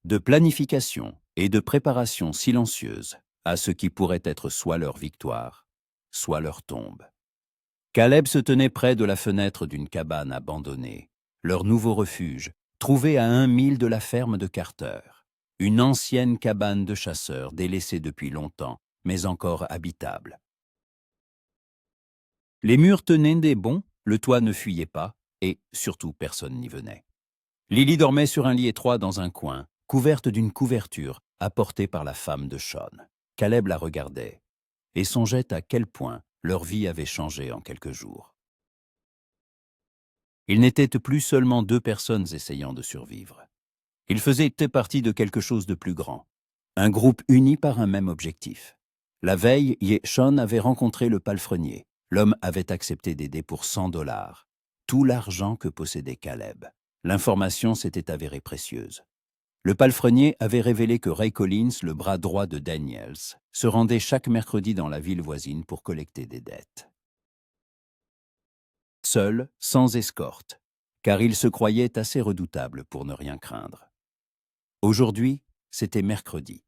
de planification et de préparation silencieuse à ce qui pourrait être soit leur victoire, soit leur tombe. Caleb se tenait près de la fenêtre d'une cabane abandonnée, leur nouveau refuge, trouvé à 1 mille de la ferme de Carter, une ancienne cabane de chasseurs délaissée depuis longtemps, mais encore habitable. Les murs tenaient des bonds, le toit ne fuyait pas, et surtout personne n'y venait. Lily dormait sur un lit étroit dans un coin, couverte d'une couverture apportée par la femme de Sean. Caleb la regardait et songeait à quel point leur vie avait changé en quelques jours. Ils n'étaient plus seulement 2 personnes essayant de survivre. Ils faisaient partie de quelque chose de plus grand, un groupe uni par un même objectif. La veille, Sean avait rencontré le palefrenier. L'homme avait accepté d'aider pour $100, tout l'argent que possédait Caleb. L'information s'était avérée précieuse. Le palefrenier avait révélé que Ray Collins, le bras droit de Daniels, se rendait chaque mercredi dans la ville voisine pour collecter des dettes. Seul, sans escorte, car il se croyait assez redoutable pour ne rien craindre. Aujourd'hui, c'était mercredi.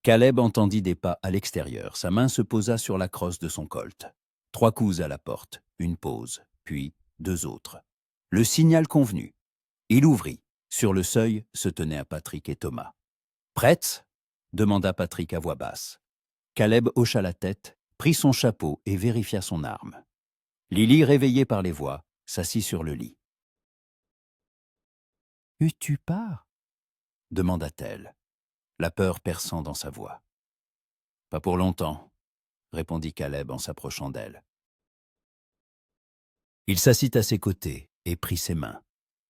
Caleb entendit des pas à l'extérieur. Sa main se posa sur la crosse de son colt. 3 coups à la porte, une pause, puis 2 autres. Le signal convenu. Il ouvrit. Sur le seuil se tenaient Patrick et Thomas. « Prêtes ?» demanda Patrick à voix basse. Caleb hocha la tête, prit son chapeau et vérifia son arme. Lily, réveillée par les voix, s'assit sur le lit. « Où tu pars ?» demanda-t-elle, la peur perçant dans sa voix. « Pas pour longtemps », répondit Caleb en s'approchant d'elle. Il s'assit à ses côtés et prit ses mains.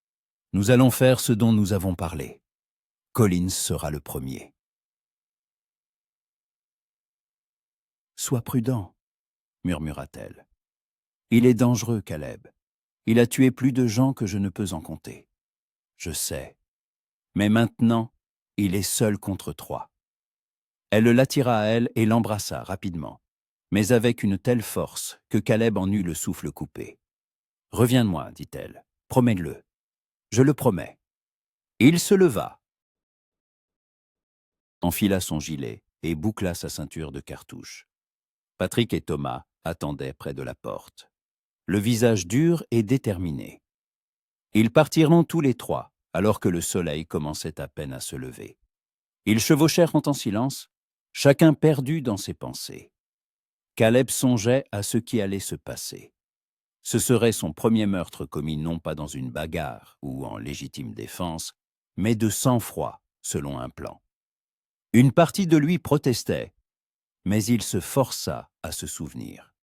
« Nous allons faire ce dont nous avons parlé. Collins sera le premier. »« Sois prudent, » murmura-t-elle. « Il est dangereux, Caleb. Il a tué plus de gens que je ne peux en compter. Je sais. Mais maintenant, il est seul contre 3. » Elle l'attira à elle et l'embrassa rapidement, mais avec une telle force que Caleb en eut le souffle coupé. « Reviens-moi, dit-elle. Promets-le. Je le promets. » Il se leva, enfila son gilet et boucla sa ceinture de cartouches. Patrick et Thomas attendaient près de la porte, le visage dur et déterminé. Ils partiront tous les 3, alors que le soleil commençait à peine à se lever. Ils chevauchèrent en silence, chacun perdu dans ses pensées. Caleb songeait à ce qui allait se passer. Ce serait son premier meurtre commis non pas dans une bagarre ou en légitime défense, mais de sang-froid, selon un plan. Une partie de lui protestait, mais il se força à se souvenir.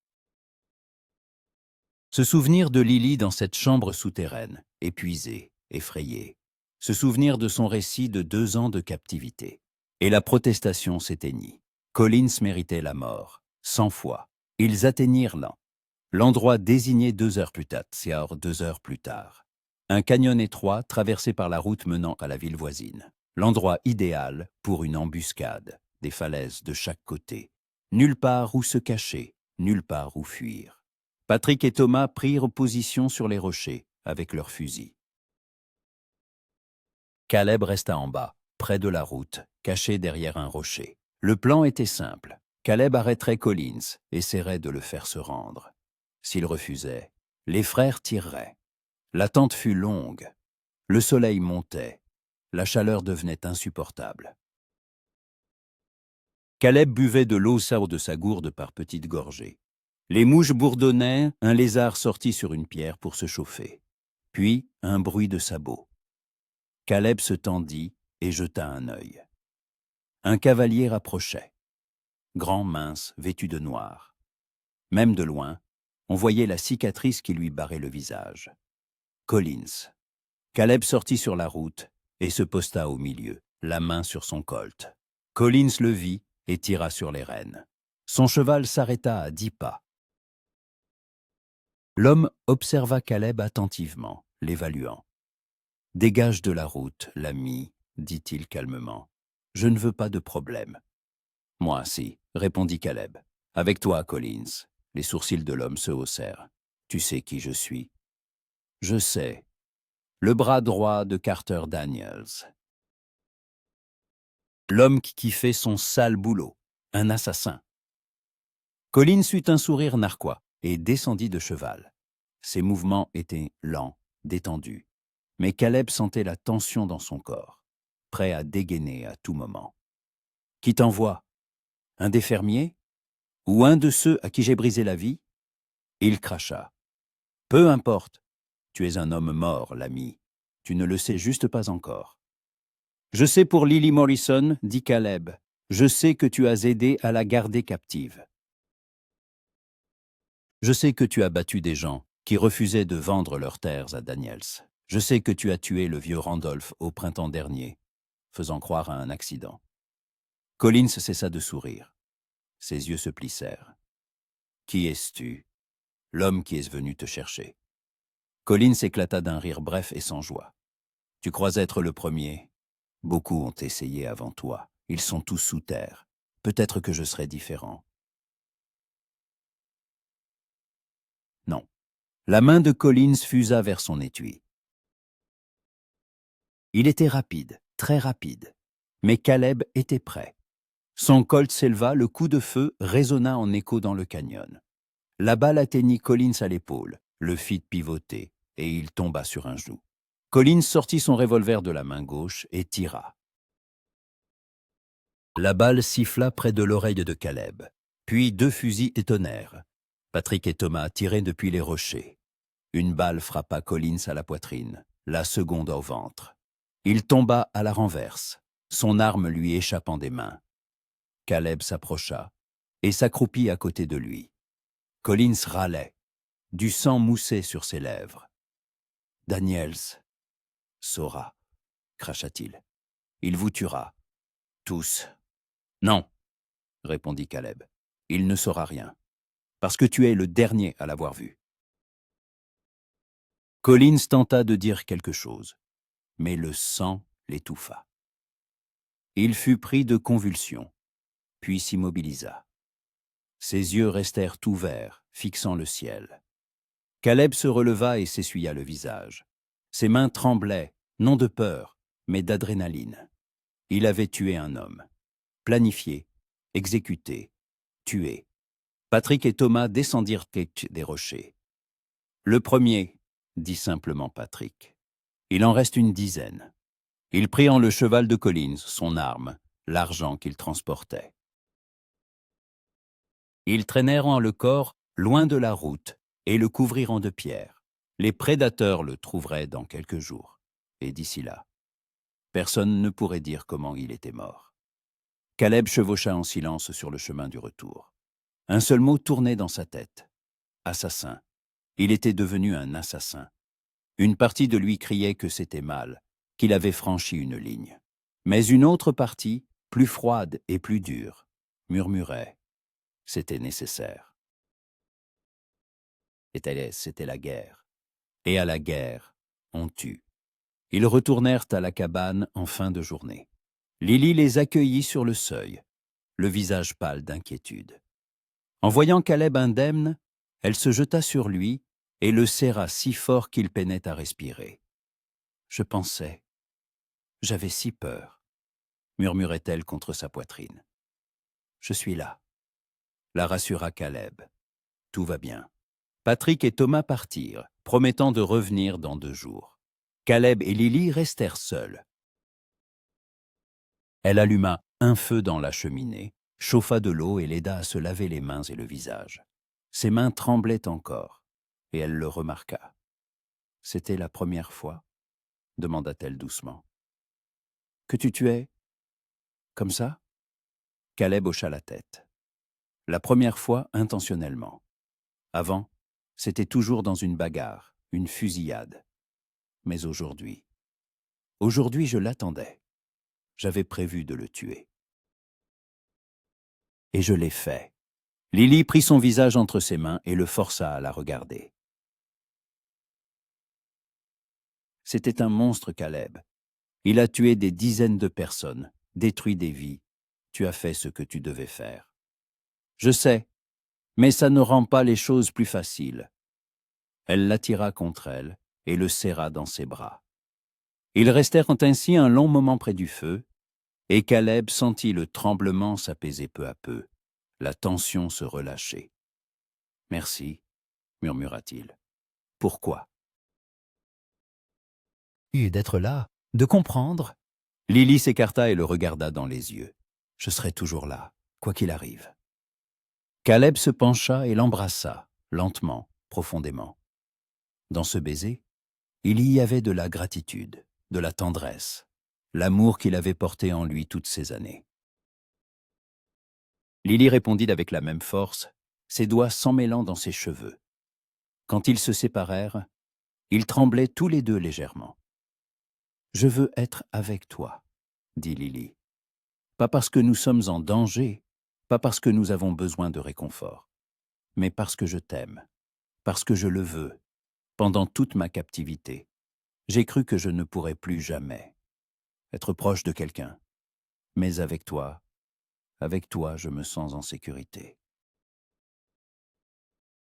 Se souvenir de Lily dans cette chambre souterraine, épuisée, effrayée. Se souvenir de son récit de 2 ans de captivité. Et la protestation s'éteignit. Collins méritait la mort, 100 fois. Ils atteignirent l'endroit désigné 2 heures plus tard, 2 heures plus tard. Un canyon étroit traversé par la route menant à la ville voisine. L'endroit idéal pour une embuscade, des falaises de chaque côté. Nulle part où se cacher, nulle part où fuir. Patrick et Thomas prirent position sur les rochers avec leurs fusils. Caleb resta en bas, près de la route, caché derrière un rocher. Le plan était simple. Caleb arrêterait Collins, essaierait de le faire se rendre. S'il refusait, les frères tireraient. L'attente fut longue. Le soleil montait. La chaleur devenait insupportable. Caleb buvait de l'eau sour de sa gourde par petites gorgées. Les mouches bourdonnaient, un lézard sortit sur une pierre pour se chauffer. Puis, un bruit de sabots. Caleb se tendit et jeta un œil. Un cavalier approchait. Grand, mince, vêtu de noir. Même de loin, on voyait la cicatrice qui lui barrait le visage. Collins. Caleb sortit sur la route et se posta au milieu, la main sur son colt. Collins le vit et tira sur les rênes. Son cheval s'arrêta à 10 pas. L'homme observa Caleb attentivement, l'évaluant. « Dégage de la route, l'ami, dit-il calmement. Je ne veux pas de problème. »« Moi, si, répondit Caleb. Avec toi, Collins. » Les sourcils de l'homme se haussèrent. « Tu sais qui je suis. »« Je sais. Le bras droit de Carter Daniels. L'homme qui fait son sale boulot. Un assassin. » Collins eut un sourire narquois et descendit de cheval. Ses mouvements étaient lents, détendus. Mais Caleb sentait la tension dans son corps, prêt à dégainer à tout moment. « Qui t'envoie? Un des fermiers? Ou un de ceux à qui j'ai brisé la vie ?» Il cracha. « Peu importe. Tu es un homme mort, l'ami. Tu ne le sais juste pas encore. »« Je sais pour Lily Morrison, dit Caleb. Je sais que tu as aidé à la garder captive. Je sais que tu as battu des gens qui refusaient de vendre leurs terres à Daniels. Je sais que tu as tué le vieux Randolph au printemps dernier, faisant croire à un accident. » Collins cessa de sourire. Ses yeux se plissèrent. « Qui es-tu? » ?»« L'homme qui est venu te chercher. » Collins éclata d'un rire bref et sans joie. « Tu crois être le premier? Beaucoup ont essayé avant toi. Ils sont tous sous terre. Peut-être que je serai différent. » Non. La main de Collins fusa vers son étui. Il était rapide, très rapide. Mais Caleb était prêt. Son colt s'éleva, le coup de feu résonna en écho dans le canyon. La balle atteignit Collins à l'épaule, le fit pivoter, et il tomba sur un genou. Collins sortit son revolver de la main gauche et tira. La balle siffla près de l'oreille de Caleb, puis 2 fusils étonnèrent. Patrick et Thomas tiraient depuis les rochers. Une balle frappa Collins à la poitrine, la seconde au ventre. Il tomba à la renverse, son arme lui échappant des mains. Caleb s'approcha et s'accroupit à côté de lui. Collins râlait. Du sang moussait sur ses lèvres. « Daniels saura, cracha-t-il. Il vous tuera. Tous. »« Non, répondit Caleb. Il ne saura rien, parce que tu es le dernier à l'avoir vu. » Collins tenta de dire quelque chose, mais le sang l'étouffa. Il fut pris de convulsions, puis s'immobilisa. Ses yeux restèrent ouverts, fixant le ciel. Caleb se releva et s'essuya le visage. Ses mains tremblaient, non de peur, mais d'adrénaline. Il avait tué un homme. Planifié, exécuté, tué. Patrick et Thomas descendirent des rochers. « Le premier, » dit simplement Patrick. « Il en reste une dizaine. » Il prit en le cheval de Collins, son arme, l'argent qu'il transportait. Ils traînèrent le corps loin de la route et le couvrirent de pierres. Les prédateurs le trouveraient dans quelques jours. Et d'ici là, personne ne pourrait dire comment il était mort. Caleb chevaucha en silence sur le chemin du retour. Un seul mot tournait dans sa tête. Assassin. Il était devenu un assassin. Une partie de lui criait que c'était mal, qu'il avait franchi une ligne. Mais une autre partie, plus froide et plus dure, murmurait. C'était nécessaire. C'était la guerre. Et à la guerre, on tue. Ils retournèrent à la cabane en fin de journée. Lily les accueillit sur le seuil, le visage pâle d'inquiétude. En voyant Caleb indemne, elle se jeta sur lui et le serra si fort qu'il peinait à respirer. « Je pensais, j'avais si peur, » murmurait-elle contre sa poitrine. « Je suis là, » la rassura Caleb. « Tout va bien. » Patrick et Thomas partirent, promettant de revenir dans 2 jours. Caleb et Lily restèrent seuls. Elle alluma un feu dans la cheminée, chauffa de l'eau et l'aida à se laver les mains et le visage. Ses mains tremblaient encore, et elle le remarqua. « C'était la première fois ?» demanda-t-elle doucement. « Que tu tuais comme ça ?» Caleb hocha la tête. « La première fois intentionnellement. Avant, c'était toujours dans une bagarre, une fusillade. mais aujourd'hui je l'attendais. J'avais prévu de le tuer. Et je l'ai fait. Lily prit son visage entre ses mains et le força à la regarder. C'était un monstre, Caleb. Il a tué des dizaines de personnes, détruit des vies. Tu as fait ce que tu devais faire. Je sais, mais ça ne rend pas les choses plus faciles. Elle l'attira contre elle et le serra dans ses bras. Ils restèrent ainsi un long moment près du feu, et Caleb sentit le tremblement s'apaiser peu à peu, la tension se relâcher. « Merci, » murmura-t-il. « Pourquoi ?» Et d'être là, de comprendre. Lily s'écarta et le regarda dans les yeux. « Je serai toujours là, quoi qu'il arrive. » Caleb se pencha et l'embrassa, lentement, profondément. Dans ce baiser, il y avait de la gratitude, de la tendresse, l'amour qu'il avait porté en lui toutes ces années. Lily répondit avec la même force, ses doigts s'emmêlant dans ses cheveux. Quand ils se séparèrent, ils tremblaient tous les deux légèrement. « Je veux être avec toi, » dit Lily. « Pas parce que nous sommes en danger, pas parce que nous avons besoin de réconfort, mais parce que je t'aime, parce que je le veux, pendant toute ma captivité. J'ai cru que je ne pourrais plus jamais être proche de quelqu'un, mais avec toi, je me sens en sécurité. »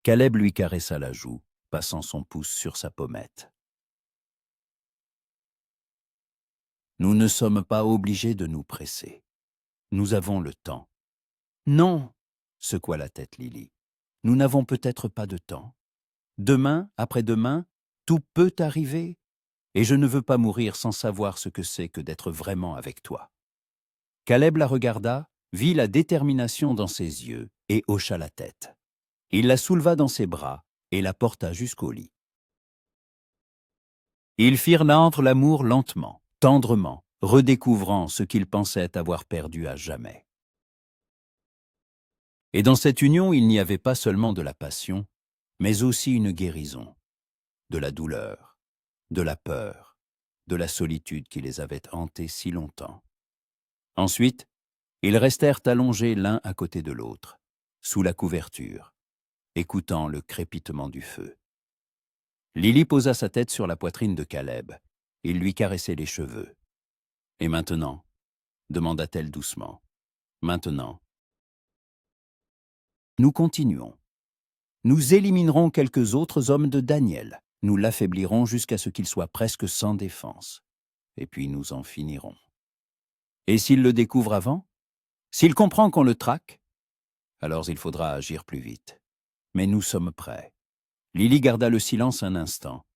Caleb lui caressa la joue, passant son pouce sur sa pommette. « Nous ne sommes pas obligés de nous presser. Nous avons le temps. »« Non !» secoua la tête Lily. « Nous n'avons peut-être pas de temps. Demain, après-demain, tout peut arriver, et je ne veux pas mourir sans savoir ce que c'est que d'être vraiment avec toi. » Caleb la regarda, vit la détermination dans ses yeux et hocha la tête. Il la souleva dans ses bras et la porta jusqu'au lit. Ils firent naître l'amour lentement, tendrement, redécouvrant ce qu'ils pensaient avoir perdu à jamais. Et dans cette union, il n'y avait pas seulement de la passion, mais aussi une guérison, de la douleur, de la peur, de la solitude qui les avait hantés si longtemps. Ensuite, ils restèrent allongés l'un à côté de l'autre, sous la couverture, écoutant le crépitement du feu. Lily posa sa tête sur la poitrine de Caleb. Il lui caressait les cheveux. « Et maintenant ?» demanda-t-elle doucement. « Maintenant. » Nous continuons. Nous éliminerons quelques autres hommes de Daniel. Nous l'affaiblirons jusqu'à ce qu'il soit presque sans défense. Et puis nous en finirons. Et s'il le découvre avant? S'il comprend qu'on le traque? Alors il faudra agir plus vite. Mais nous sommes prêts. Lily garda le silence un instant.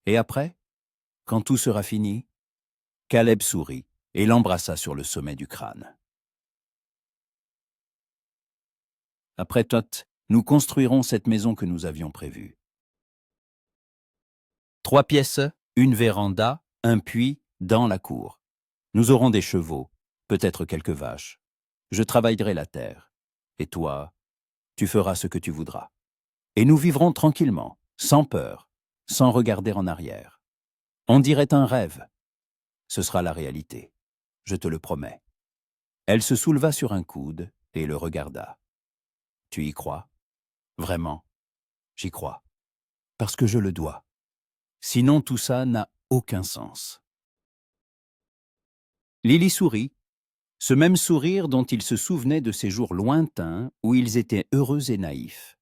Et après, quand tout sera fini, Caleb sourit et l'embrassa sur le sommet du crâne. Après tout, nous construirons cette maison que nous avions prévue. 3 pièces, une véranda, un puits dans la cour. Nous aurons des chevaux, peut-être quelques vaches. Je travaillerai la terre. Et toi, tu feras ce que tu voudras. Et nous vivrons tranquillement, sans peur, sans regarder en arrière. On dirait un rêve. Ce sera la réalité. Je te le promets. Elle se souleva sur un coude et le regarda. Tu y crois? Vraiment? J'y crois. Parce que je le dois. Sinon tout ça n'a aucun sens. Lily sourit, ce même sourire dont il se souvenait de ces jours lointains où ils étaient heureux et naïfs.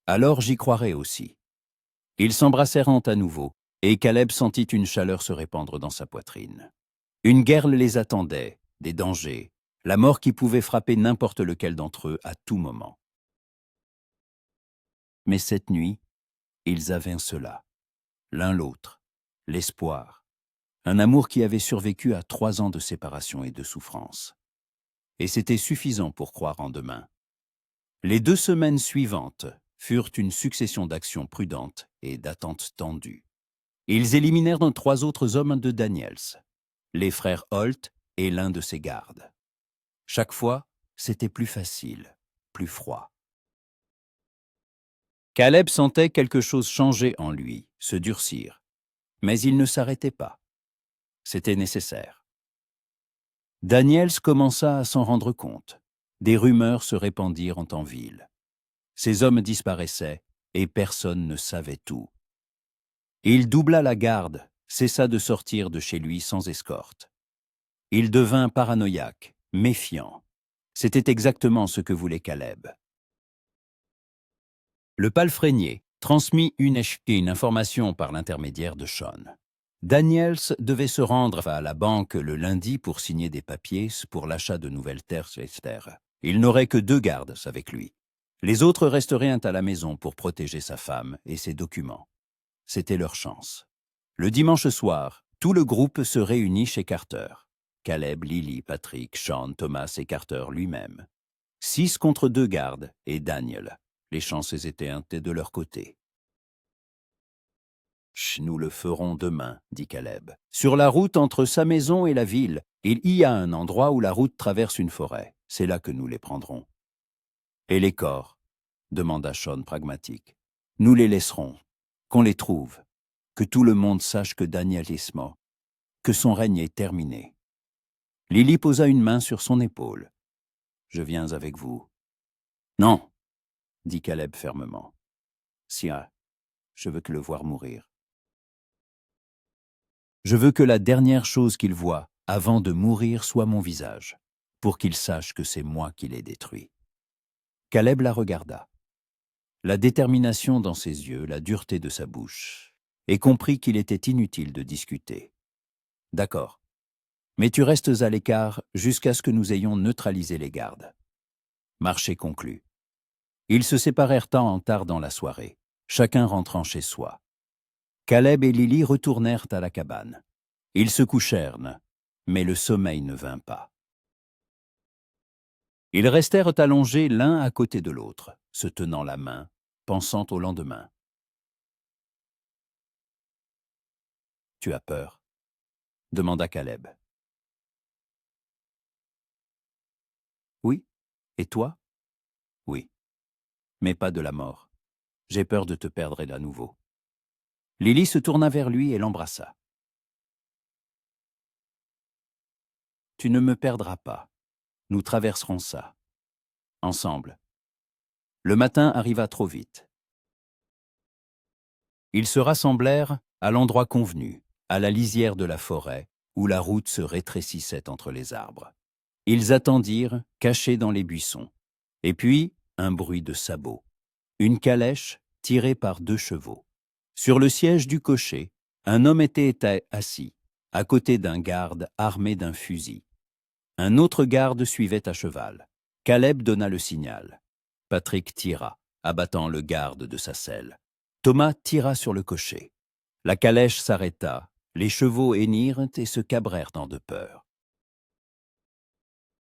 Alors j'y croirai aussi. Ils s'embrassèrent à nouveau, et Caleb sentit une chaleur se répandre dans sa poitrine. Une guerre les attendait, des dangers, la mort qui pouvait frapper n'importe lequel d'entre eux à tout moment. Mais cette nuit, ils avaient cela, l'un l'autre, l'espoir, un amour qui avait survécu à 3 ans de séparation et de souffrance. Et c'était suffisant pour croire en demain. Les 2 semaines suivantes furent une succession d'actions prudentes et d'attentes tendues. Ils éliminèrent 3 autres hommes de Daniels, les frères Holt et l'un de ses gardes. Chaque fois, c'était plus facile, plus froid. Caleb sentait quelque chose changer en lui, se durcir. Mais il ne s'arrêtait pas. C'était nécessaire. Daniels commença à s'en rendre compte. Des rumeurs se répandirent en ville. Ces hommes disparaissaient et personne ne savait tout. Il doubla la garde, cessa de sortir de chez lui sans escorte. Il devint paranoïaque, méfiant. C'était exactement ce que voulait Caleb. Le palefrenier transmit une information par l'intermédiaire de Sean. Daniels devait se rendre à la banque le lundi pour signer des papiers pour l'achat de nouvelles terres. Il n'aurait que 2 gardes avec lui. Les autres resteraient à la maison pour protéger sa femme et ses documents. C'était leur chance. Le dimanche soir, tout le groupe se réunit chez Carter. Caleb, Lily, Patrick, Sean, Thomas et Carter lui-même. 6 contre 2 gardes et Daniel. Les chances étaient de leur côté. « Nous le ferons demain, dit Caleb. Sur la route entre sa maison et la ville, il y a un endroit où la route traverse une forêt. C'est là que nous les prendrons. Et les corps, demanda Sean pragmatique. Nous les laisserons, qu'on les trouve, que tout le monde sache que Daniel est mort, que son règne est terminé. Lily posa une main sur son épaule. Je viens avec vous. Non, dit Caleb fermement. Sia, je veux que le voir mourir. Je veux que la dernière chose qu'il voie avant de mourir soit mon visage, pour qu'il sache que c'est moi qui l'ai détruit. Caleb la regarda. La détermination dans ses yeux, la dureté de sa bouche, et comprit qu'il était inutile de discuter. D'accord. Mais tu restes à l'écart jusqu'à ce que nous ayons neutralisé les gardes. Marché conclu. Ils se séparèrent tard dans la soirée, chacun rentrant chez soi. Caleb et Lily retournèrent à la cabane. Ils se couchèrent, mais le sommeil ne vint pas. Ils restèrent allongés l'un à côté de l'autre, se tenant la main, pensant au lendemain. « Tu as peur ?» demanda Caleb. « Oui. Et toi ?»« Oui. Mais pas de la mort. J'ai peur de te perdre à nouveau. » Lily se tourna vers lui et l'embrassa. « Tu ne me perdras pas. Nous traverserons ça. Ensemble. » Le matin arriva trop vite. Ils se rassemblèrent à l'endroit convenu, à la lisière de la forêt, où la route se rétrécissait entre les arbres. Ils attendirent, cachés dans les buissons. Et puis, un bruit de sabots. Une calèche tirée par 2 chevaux. Sur le siège du cocher, un homme était assis, à côté d'un garde armé d'un fusil. Un autre garde suivait à cheval. Caleb donna le signal. Patrick tira, abattant le garde de sa selle. Thomas tira sur le cocher. La calèche s'arrêta, les chevaux hennirent et se cabrèrent de peur.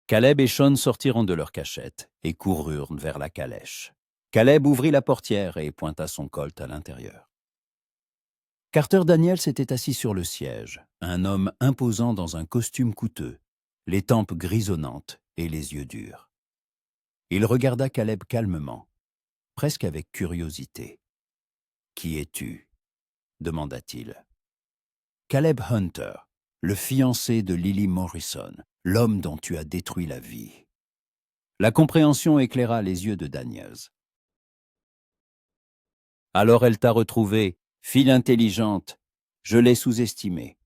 Caleb et Sean sortirent de leur cachette et coururent vers la calèche. Caleb ouvrit la portière et pointa son colt à l'intérieur. Carter Daniels était assis sur le siège, un homme imposant dans un costume coûteux, les tempes grisonnantes et les yeux durs. Il regarda Caleb calmement, presque avec curiosité. « Qui es-tu » demanda-t-il. « Caleb Hunter, le fiancé de Lily Morrison, l'homme dont tu as détruit la vie. » La compréhension éclaira les yeux de Daniels. « Alors elle t'a retrouvé, fille intelligente, je l'ai sous-estimée. »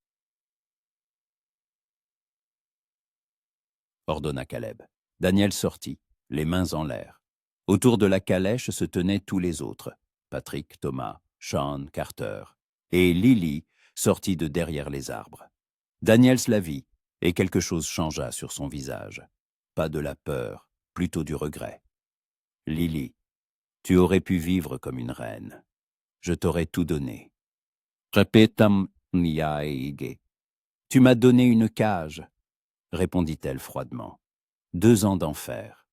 ordonna Caleb. Daniel sortit, les mains en l'air. Autour de la calèche se tenaient tous les autres, Patrick, Thomas, Sean, Carter, et Lily sortit de derrière les arbres. Daniels la vit, et quelque chose changea sur son visage. Pas de la peur, plutôt du regret. « Lily, tu aurais pu vivre comme une reine. Je t'aurais tout donné. »« Tu m'as donné une cage, » répondit-elle froidement. « 2 ans d'enfer.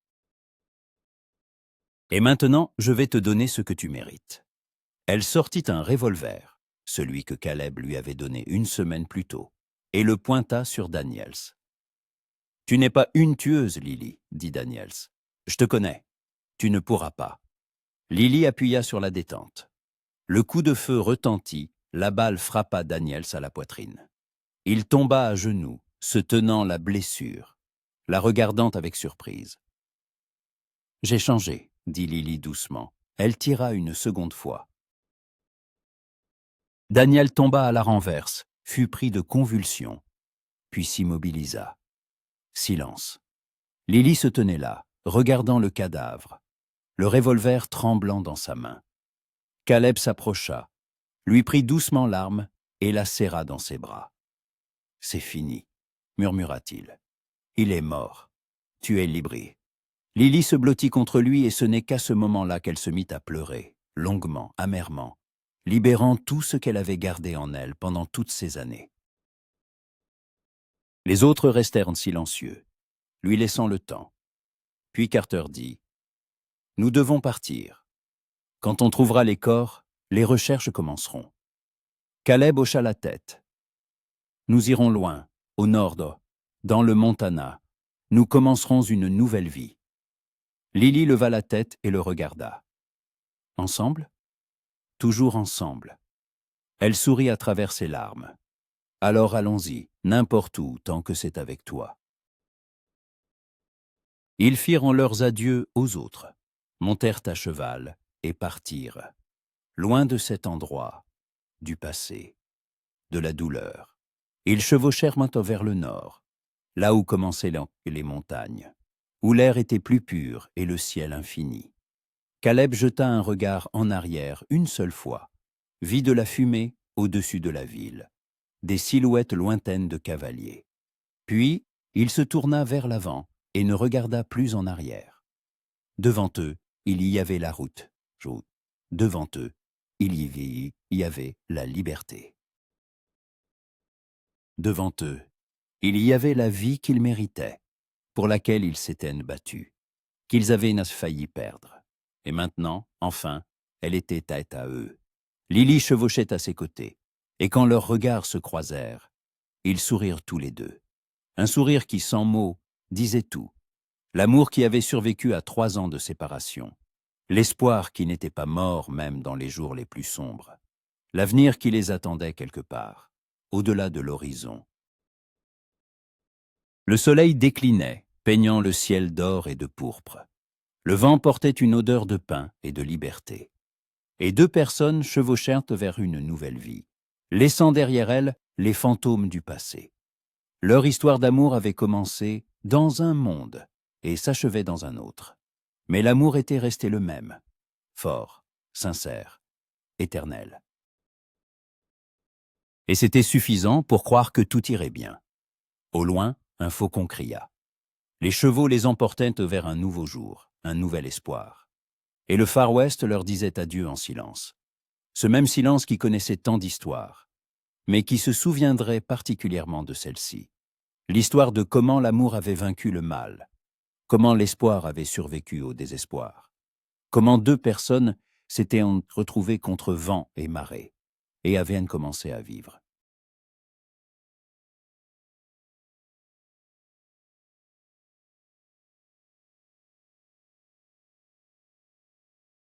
Et maintenant, je vais te donner ce que tu mérites. » Elle sortit un revolver, celui que Caleb lui avait donné 1 semaine plus tôt, et le pointa sur Daniels. « Tu n'es pas une tueuse, Lily, dit Daniels. Je te connais. Tu ne pourras pas. » Lily appuya sur la détente. Le coup de feu retentit la balle frappa Daniels à la poitrine. Il tomba à genoux, se tenant la blessure, la regardant avec surprise. « J'ai changé, » dit Lily doucement. Elle tira une seconde fois. Daniel tomba à la renverse, fut pris de convulsions, puis s'immobilisa. Silence. Lily se tenait là, regardant le cadavre, le revolver tremblant dans sa main. Caleb s'approcha, lui prit doucement l'arme et la serra dans ses bras. « C'est fini, » murmura-t-il. « Il est mort. Tu es libré. » Lily se blottit contre lui et ce n'est qu'à ce moment-là qu'elle se mit à pleurer, longuement, amèrement, libérant tout ce qu'elle avait gardé en elle pendant toutes ces années. Les autres restèrent silencieux, lui laissant le temps. Puis Carter dit « Nous devons partir. Quand on trouvera les corps, les recherches commenceront. » Caleb hocha la tête. « Nous irons loin, au nord, dans le Montana. Nous commencerons une nouvelle vie. » Lily leva la tête et le regarda. « Ensemble ? » ?»« Toujours ensemble. » Elle sourit à travers ses larmes. « Alors allons-y, n'importe où, tant que c'est avec toi. » Ils firent leurs adieux aux autres, montèrent à cheval et partirent, loin de cet endroit, du passé, de la douleur. Ils chevauchèrent maintenant vers le nord, là où commençaient les montagnes, où l'air était plus pur et le ciel infini. Caleb jeta un regard en arrière une seule fois, vit de la fumée au-dessus de la ville, des silhouettes lointaines de cavaliers. Puis, il se tourna vers l'avant et ne regarda plus en arrière. Devant eux, il y avait la route. Devant eux, il y avait la liberté. Devant eux, il y avait la vie qu'ils méritaient, pour laquelle ils s'étaient battus, qu'ils avaient failli perdre. Et maintenant, enfin, elle était tête à eux. Lily chevauchait à ses côtés, et quand leurs regards se croisèrent, ils sourirent tous les deux. Un sourire qui, sans mots, disait tout. L'amour qui avait survécu à 3 ans de séparation. L'espoir qui n'était pas mort même dans les jours les plus sombres. L'avenir qui les attendait quelque part, au-delà de l'horizon. Le soleil déclinait, peignant le ciel d'or et de pourpre. Le vent portait une odeur de pin et de liberté. Et 2 personnes chevauchèrent vers une nouvelle vie, laissant derrière elles les fantômes du passé. Leur histoire d'amour avait commencé dans un monde et s'achevait dans un autre. Mais l'amour était resté le même, fort, sincère, éternel. Et c'était suffisant pour croire que tout irait bien. Au loin, un faucon cria. Les chevaux les emportaient vers un nouveau jour, un nouvel espoir. Et le Far West leur disait adieu en silence. Ce même silence qui connaissait tant d'histoires, mais qui se souviendrait particulièrement de celle-ci. L'histoire de comment l'amour avait vaincu le mal, comment l'espoir avait survécu au désespoir, comment 2 personnes s'étaient retrouvées contre vent et marée et avaient commencé à vivre.